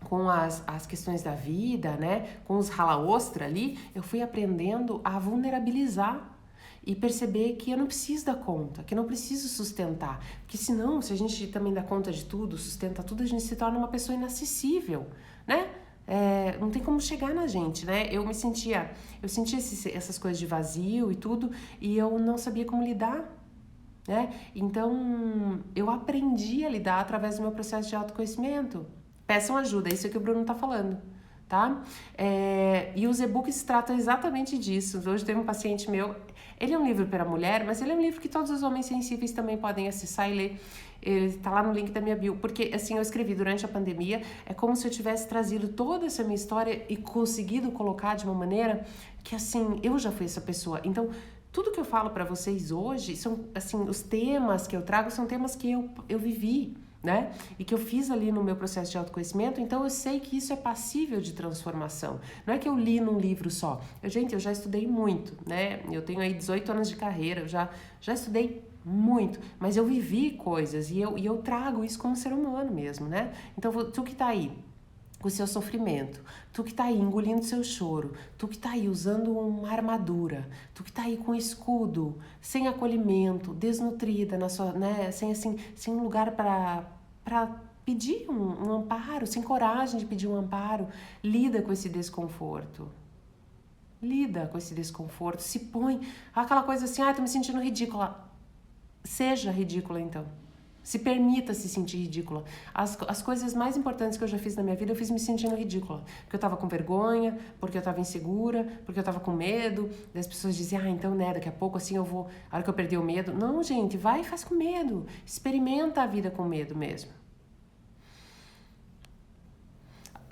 com as questões da vida, né, com os rala-ostra ali, eu fui aprendendo a vulnerabilizar e perceber que eu não preciso dar conta, que eu não preciso sustentar, porque senão, se a gente também dá conta de tudo, sustenta tudo, a gente se torna uma pessoa inacessível, né? Não tem como chegar na gente, né? Eu sentia essas coisas de vazio e tudo, e eu não sabia como lidar, né? Então, eu aprendi a lidar através do meu processo de autoconhecimento. Peçam ajuda, isso é que o Bruno tá falando, tá? E os e-books tratam exatamente disso. Hoje teve um paciente meu, ele é um livro para mulher, mas ele é um livro que todos os homens sensíveis também podem acessar e ler. Ele tá lá no link da minha bio, porque assim, eu escrevi durante a pandemia, é como se eu tivesse trazido toda essa minha história e conseguido colocar de uma maneira que assim, eu já fui essa pessoa. Então, tudo que eu falo para vocês hoje são, assim, os temas que eu trago são temas que eu vivi, né? E que eu fiz ali no meu processo de autoconhecimento, então eu sei que isso é passível de transformação. Não é que eu li num livro só. Gente, eu já estudei muito, né? Eu tenho aí 18 anos de carreira, eu já estudei muito, mas eu vivi coisas e eu trago isso como ser humano mesmo, né? Então, tu que tá aí com o seu sofrimento, tu que tá aí engolindo seu choro, tu que tá aí usando uma armadura, tu que tá aí com escudo, sem acolhimento, desnutrida, né, sem um lugar para pedir um amparo, sem coragem de pedir um amparo, lida com esse desconforto. Lida com esse desconforto, se põe aquela coisa assim, tô me sentindo ridícula. Seja ridícula então. Se permita se sentir ridícula. As coisas mais importantes que eu já fiz na minha vida, eu fiz me sentindo ridícula. Porque eu tava com vergonha, porque eu tava insegura, porque eu tava com medo. Das pessoas diziam, então, né, daqui a pouco assim eu vou... A hora que eu perder o medo... Não, gente, vai e faz com medo. Experimenta a vida com medo mesmo.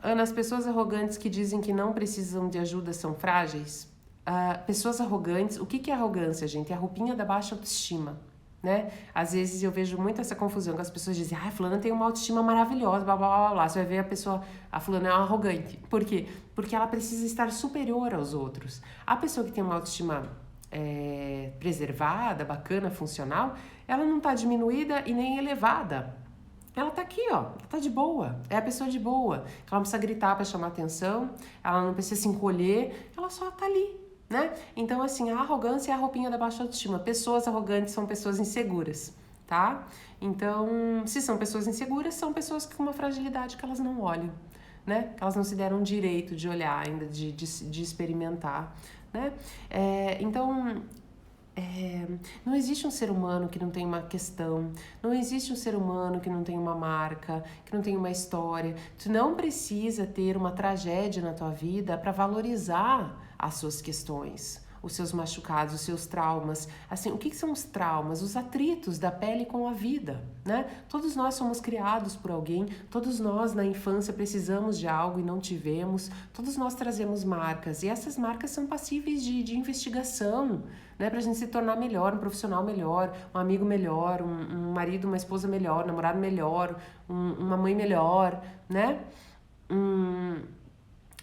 Ana, as pessoas arrogantes que dizem que não precisam de ajuda são frágeis? Pessoas arrogantes... O que é arrogância, gente? É a roupinha da baixa autoestima. Né? Às vezes eu vejo muito essa confusão que as pessoas dizem, a fulana tem uma autoestima maravilhosa, blá, blá, blá, blá. Você vai ver a fulana é uma arrogante. Por quê? Porque ela precisa estar superior aos outros. A pessoa que tem uma autoestima preservada, bacana, funcional, ela não está diminuída e nem elevada. Ela tá aqui, ó, ela tá de boa, é a pessoa de boa. Ela não precisa gritar para chamar atenção, ela não precisa se encolher, ela só tá ali. Né? Então, assim, a arrogância é a roupinha da baixa autoestima. Pessoas arrogantes são pessoas inseguras, tá? Então, se são pessoas inseguras, são pessoas com uma fragilidade que elas não olham, né? Que elas não se deram o direito de olhar ainda, de experimentar, né? Não existe um ser humano que não tem uma questão, não existe um ser humano que não tem uma marca, que não tem uma história. Tu não precisa ter uma tragédia na tua vida para valorizar as suas questões, os seus machucados, os seus traumas. Assim, o que são os traumas? Os atritos da pele com a vida, né? Todos nós somos criados por alguém, todos nós na infância precisamos de algo e não tivemos, todos nós trazemos marcas e essas marcas são passíveis de investigação, né? Pra gente se tornar melhor, um profissional melhor, um amigo melhor, um marido, uma esposa melhor, um namorado melhor, uma mãe melhor, né?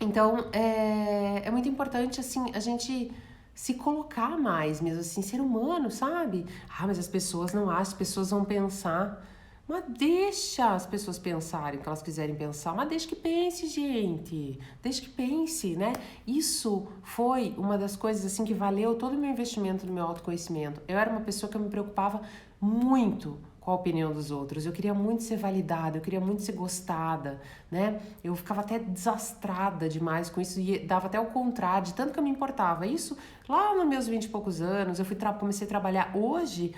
Então, é muito importante, assim, a gente se colocar mais mesmo, assim, ser humano, sabe? Mas as pessoas não acham, as pessoas vão pensar. Mas deixa as pessoas pensarem o que elas quiserem pensar, mas deixa que pense, gente. Deixa que pense, né? Isso foi uma das coisas, assim, que valeu todo o meu investimento no meu autoconhecimento. Eu era uma pessoa que eu me preocupava muito com a opinião dos outros. Eu queria muito ser validada, eu queria muito ser gostada, né? Eu ficava até desastrada demais com isso e dava até o contrário, de tanto que eu me importava. Isso lá nos meus 20 e poucos anos, eu comecei a trabalhar. Hoje,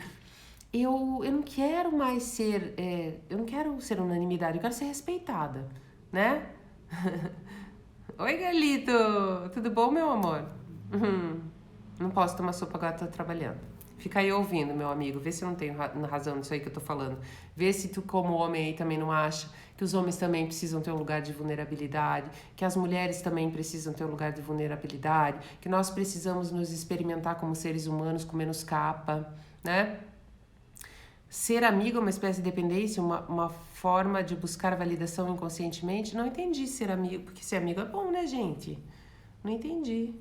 eu não quero mais ser... eu não quero ser unanimidade, eu quero ser respeitada, né? Oi, Galito! Tudo bom, meu amor? Não posso tomar sopa agora, tô trabalhando. Fica aí ouvindo, meu amigo, vê se eu não tenho razão nisso aí que eu tô falando. Vê se tu, como homem aí, também não acha que os homens também precisam ter um lugar de vulnerabilidade, que as mulheres também precisam ter um lugar de vulnerabilidade, que nós precisamos nos experimentar como seres humanos com menos capa, né? Ser amigo é uma espécie de dependência, uma forma de buscar validação inconscientemente? Não entendi ser amigo, porque ser amigo é bom, né, gente? Não entendi.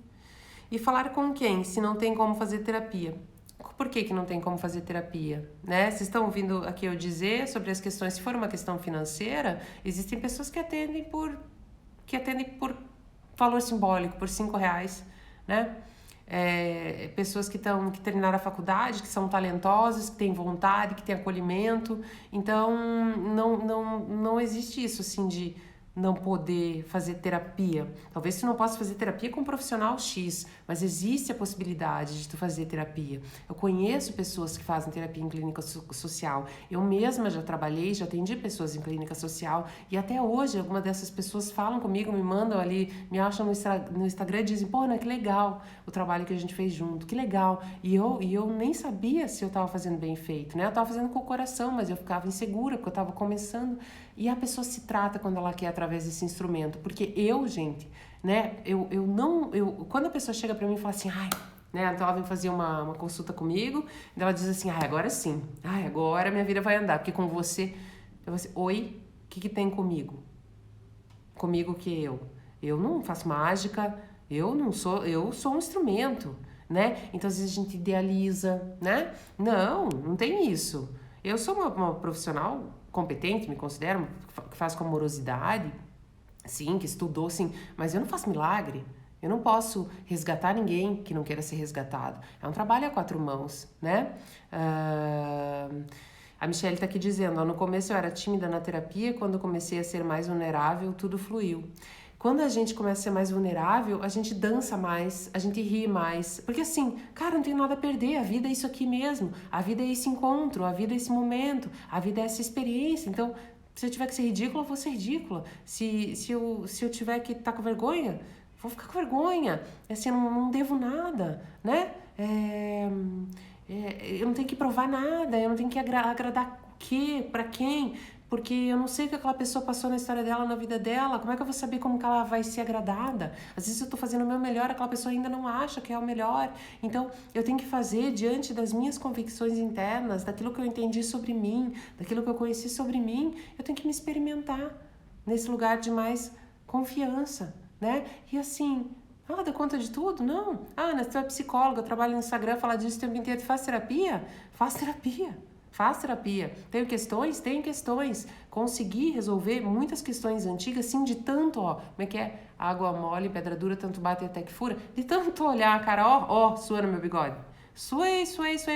E falar com quem, se não tem como fazer terapia? Por que não tem como fazer terapia, né? Vocês estão ouvindo aqui eu dizer sobre as questões, se for uma questão financeira, existem pessoas que atendem por valor simbólico, por R$5, né? Pessoas que terminaram a faculdade, que são talentosas, que têm vontade, que têm acolhimento. Então, não existe isso, assim, de não poder fazer terapia. Talvez tu não possa fazer terapia com um profissional X, mas existe a possibilidade de tu fazer terapia. Eu conheço pessoas que fazem terapia em clínica social. Eu mesma já trabalhei, já atendi pessoas em clínica social e até hoje algumas dessas pessoas falam comigo, me mandam ali, me acham no Instagram e dizem, pô, Ana, que legal o trabalho que a gente fez junto, que legal. E eu nem sabia se eu estava fazendo bem feito, né? Eu estava fazendo com o coração, mas eu ficava insegura porque eu estava começando. E a pessoa se trata quando ela quer através desse instrumento. Porque gente, né? Quando a pessoa chega pra mim e fala assim, né? Então ela vem fazer uma consulta comigo, e ela diz assim, agora sim. Agora minha vida vai andar. Porque com você, oi, o que tem comigo? Comigo que eu? Eu não faço mágica, eu sou um instrumento, né? Então às vezes a gente idealiza, né? Não tem isso. Eu sou uma profissional competente, me considero, que faz com amorosidade, sim, que estudou, sim, mas eu não faço milagre. Eu não posso resgatar ninguém que não queira ser resgatado. É um trabalho a 4 mãos, né? A Michelle tá aqui dizendo, no começo eu era tímida na terapia, quando comecei a ser mais vulnerável, tudo fluiu. quando a gente começa a ser mais vulnerável, a gente dança mais, a gente ri mais. Porque assim, cara, não tem nada a perder, a vida é isso aqui mesmo. A vida é esse encontro, a vida é esse momento, a vida é essa experiência. Então, se eu tiver que ser ridícula, eu vou ser ridícula. Se eu tiver que estar com vergonha, vou ficar com vergonha. Assim, eu não devo nada, né? Eu não tenho que provar nada, eu não tenho que agradar o quê, pra quem, porque eu não sei o que aquela pessoa passou na história dela, na vida dela, como é que eu vou saber como que ela vai ser agradada? Às vezes eu tô fazendo o meu melhor, aquela pessoa ainda não acha que é o melhor, então eu tenho que fazer diante das minhas convicções internas, daquilo que eu entendi sobre mim, daquilo que eu conheci sobre mim, eu tenho que me experimentar nesse lugar de mais confiança, né? E assim, dá conta de tudo? Não. Ana, você é psicóloga, trabalha no Instagram, fala disso o tempo inteiro, faz terapia? Faz terapia. Faz terapia. Tenho questões? Tenho questões. Consegui resolver muitas questões antigas, sim, de tanto, como é que é? Água mole, pedra dura, tanto bate até que fura. De tanto olhar, cara, suando meu bigode. Suei,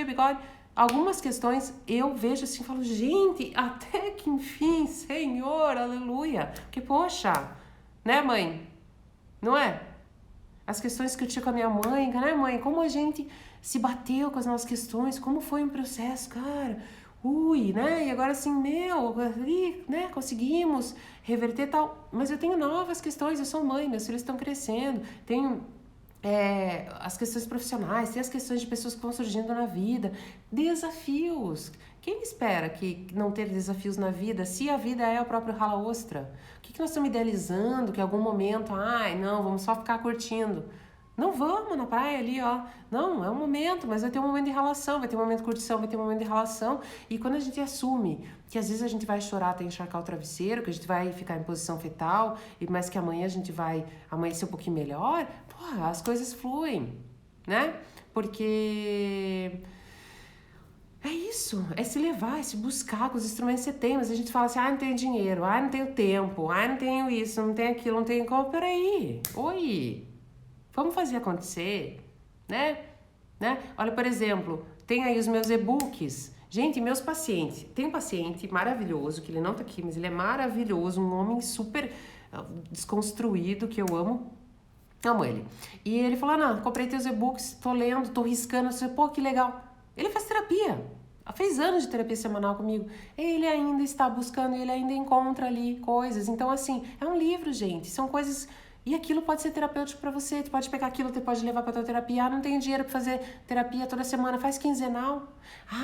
bigode. Algumas questões eu vejo assim, falo, gente, até que enfim, Senhor, aleluia. Porque, poxa, né, mãe? Não é? As questões que eu tinha com a minha mãe, né, mãe? Como a gente se bateu com as nossas questões, como foi um processo, cara. Né? E agora assim, né? Conseguimos reverter tal. Mas eu tenho novas questões, eu sou mãe, meus filhos estão crescendo, tenho as questões profissionais, tem as questões de pessoas que vão surgindo na vida, desafios. Quem espera que não ter desafios na vida, se a vida é o próprio rala-ostra? O que nós estamos idealizando que em algum momento, não, vamos só ficar curtindo? Não vamos na praia ali, Não, é um momento, mas vai ter um momento de relação, vai ter um momento de curtição, vai ter um momento de relação. E quando a gente assume que às vezes a gente vai chorar até encharcar o travesseiro, que a gente vai ficar em posição fetal, mas que amanhã a gente vai amanhecer um pouquinho melhor, as coisas fluem, né? Porque é isso, é se levar, é se buscar com os instrumentos que você tem. Mas a gente fala assim, não tenho dinheiro, não tenho tempo, não tenho isso, não tenho aquilo, não tenho como. Peraí, vamos fazer acontecer, né? Olha, por exemplo, tem aí os meus e-books. Gente, meus pacientes. Tem um paciente maravilhoso, que ele não tá aqui, mas ele é maravilhoso, um homem super desconstruído, que eu amo. Amo ele. E ele falou, comprei teus e-books, tô lendo, tô riscando. Eu falei, pô, que legal. Ele faz terapia. Fez anos de terapia semanal comigo. Ele ainda está buscando, ele ainda encontra ali coisas. Então, assim, é um livro, gente. São coisas... E aquilo pode ser terapêutico pra você. Tu pode pegar aquilo, tu pode levar pra tua terapia. Não tenho dinheiro pra fazer terapia toda semana. Faz quinzenal.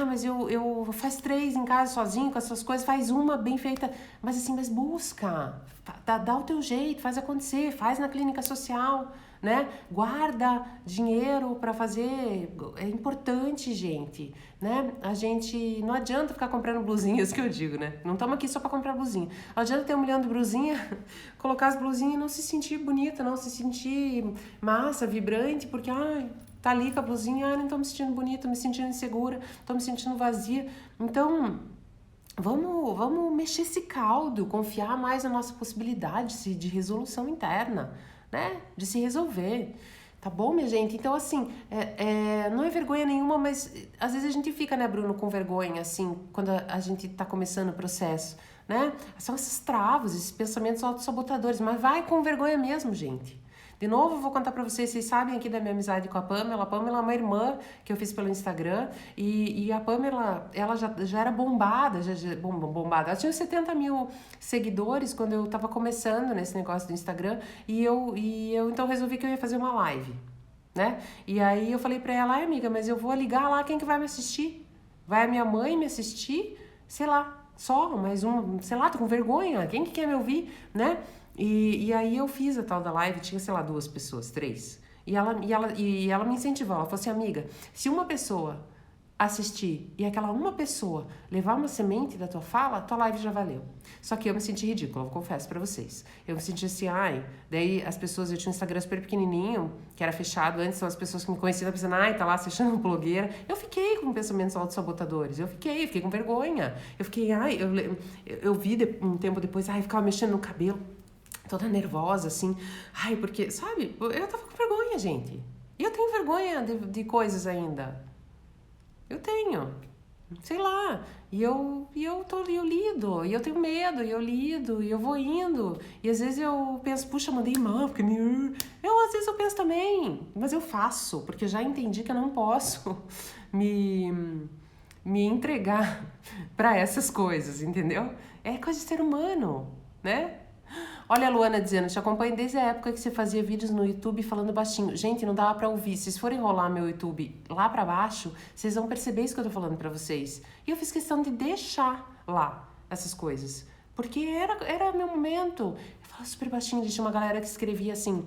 Mas eu faz 3 em casa sozinho, com as suas coisas. Faz uma bem feita. Mas assim, busca. Dá o teu jeito, faz acontecer. Faz na clínica social, né? Guarda dinheiro pra fazer. É importante, gente, né? A gente... Não adianta ficar comprando blusinhas, que eu digo, né? Não estamos aqui só pra comprar blusinha. Não adianta ter 1 milhão de blusinha, colocar as blusinhas e não se sentir bonita, não se sentir massa, vibrante, porque, tá ali com a blusinha, não tô me sentindo bonita, tô me sentindo insegura, tô me sentindo vazia. Então, vamos mexer esse caldo, confiar mais na nossa possibilidade de resolução interna, né? De se resolver. Tá bom, minha gente? Então, assim, não é vergonha nenhuma, mas às vezes a gente fica, né, Bruno, com vergonha, assim, quando a gente tá começando o processo, né? São esses travos, esses pensamentos autossabotadores, mas vai com vergonha mesmo, gente. De novo, eu vou contar pra vocês sabem aqui da minha amizade com a Pamela. A Pamela é uma irmã que eu fiz pelo Instagram e a Pamela, ela já era bombada, bombada. Ela tinha 70 mil seguidores quando eu tava começando nesse negócio do Instagram e eu então resolvi que eu ia fazer uma live, né? E aí eu falei pra ela, amiga, mas eu vou ligar lá, quem que vai me assistir? Vai a minha mãe me assistir? Sei lá, só mais sei lá, tô com vergonha, quem que quer me ouvir, né? E aí eu fiz a tal da live, tinha, sei lá, 2 pessoas, 3. E ela me incentivou, ela falou assim, amiga, se uma pessoa assistir e aquela uma pessoa levar uma semente da tua fala, tua live já valeu. Só que eu me senti ridícula, eu confesso pra vocês. Eu me senti assim, daí as pessoas, eu tinha um Instagram super pequenininho, que era fechado, antes são as pessoas que me conheciam, pensando, tá lá se achando blogueira. Eu fiquei com pensamentos autossabotadores, eu fiquei com vergonha. Eu fiquei, eu vi um tempo depois, ficava mexendo no cabelo, toda nervosa, assim. Porque, sabe, eu tava com vergonha, gente. E eu tenho vergonha de coisas ainda. Eu tenho. sei lá, eu lido, e eu tenho medo, e eu lido, e eu vou indo, e às vezes eu penso, puxa, mandei mal, porque às vezes eu penso também, mas eu faço, porque eu já entendi que eu não posso me, me entregar para essas coisas, entendeu? É coisa de ser humano, né? Olha a Luana dizendo, te acompanho desde a época que você fazia vídeos no YouTube falando baixinho. Gente, não dava pra ouvir. Se vocês forem rolar meu YouTube lá pra baixo, vocês vão perceber isso que eu tô falando pra vocês. E eu fiz questão de deixar lá essas coisas. Porque era meu momento. Eu falava super baixinho, tinha uma galera que escrevia assim...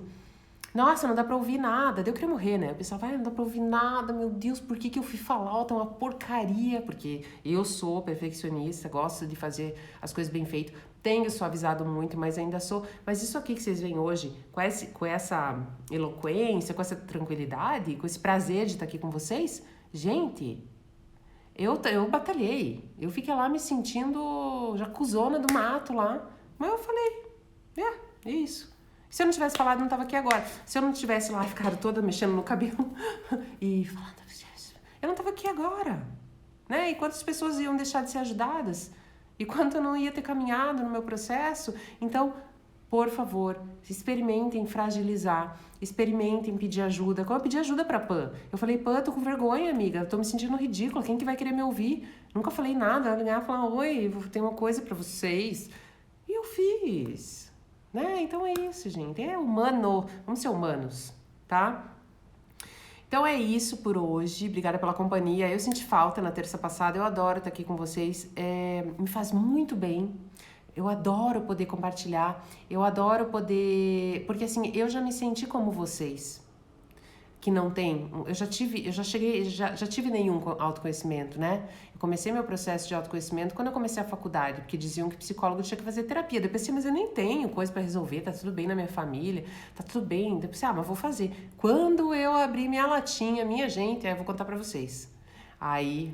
Nossa, não dá pra ouvir nada. Daí eu queria morrer, né? O pessoal vai, não dá pra ouvir nada, meu Deus, por que eu fui falar? Tá uma porcaria. Porque eu sou perfeccionista, gosto de fazer as coisas bem feitas. Tenho suavizado muito, mas ainda sou. Mas isso aqui que vocês veem hoje, com essa eloquência, com essa tranquilidade, com esse prazer de estar aqui com vocês, gente, eu batalhei. Eu fiquei lá me sentindo jacuzona do mato lá. Mas eu falei, é isso. Se eu não tivesse falado, eu não tava aqui agora. Se eu não tivesse lá ficado toda mexendo no cabelo e falando, eu não tava aqui agora. Né? E quantas pessoas iam deixar de ser ajudadas? E quanto eu não ia ter caminhado no meu processo? Então, por favor, experimentem fragilizar, experimentem pedir ajuda. Como eu pedi ajuda pra Pan? Eu falei, Pan, tô com vergonha, amiga, tô me sentindo ridícula, quem que vai querer me ouvir? Nunca falei nada, ela ligar e falar, oi, tem uma coisa pra vocês. E eu fiz, né? Então é isso, gente, é humano, vamos ser humanos, tá? Então é isso por hoje, obrigada pela companhia. Eu senti falta na terça passada, eu adoro estar aqui com vocês, me faz muito bem. Eu adoro poder compartilhar, eu adoro poder... Porque assim, eu já me senti como vocês, que não tem... Já tive nenhum autoconhecimento, né? Eu comecei meu processo de autoconhecimento quando eu comecei a faculdade, porque diziam que psicólogo tinha que fazer terapia. Daí eu pensei, mas eu nem tenho coisa pra resolver, tá tudo bem na minha família, tá tudo bem. Daí eu pensei, mas vou fazer. Quando eu abri minha latinha, minha gente, aí eu vou contar pra vocês. Aí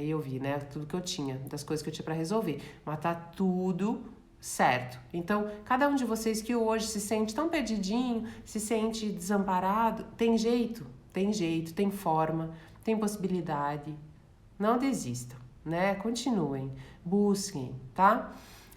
eu vi, né, tudo que eu tinha, das coisas que eu tinha pra resolver. Mas tá tudo certo. Então, cada um de vocês que hoje se sente tão perdidinho, se sente desamparado, tem jeito, tem forma, tem possibilidade. Não desistam, né? Continuem, busquem, tá?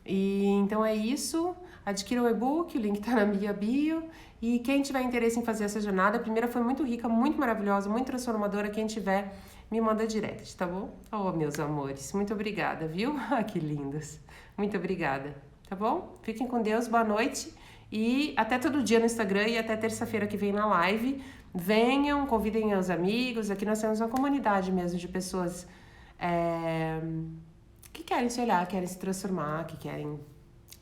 E então é isso. Adquira o e-book, o link tá na minha bio. E quem tiver interesse em fazer essa jornada, a primeira foi muito rica, muito maravilhosa, muito transformadora. Quem tiver, me manda direct, tá bom? Oh, meus amores, muito obrigada, viu? Ah, que lindos. Muito obrigada, tá bom? Fiquem com Deus, boa noite. E até todo dia no Instagram e até terça-feira que vem na live. Venham, convidem os amigos. Aqui nós temos uma comunidade mesmo de pessoas que querem se olhar, querem se transformar, que querem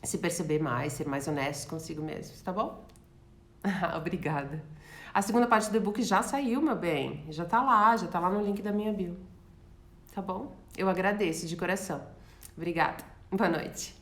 se perceber mais, ser mais honestos consigo mesmos, tá bom? Obrigada. A segunda parte do e-book já saiu, meu bem. Já tá lá no link da minha bio. Tá bom? Eu agradeço de coração. Obrigada. Boa noite.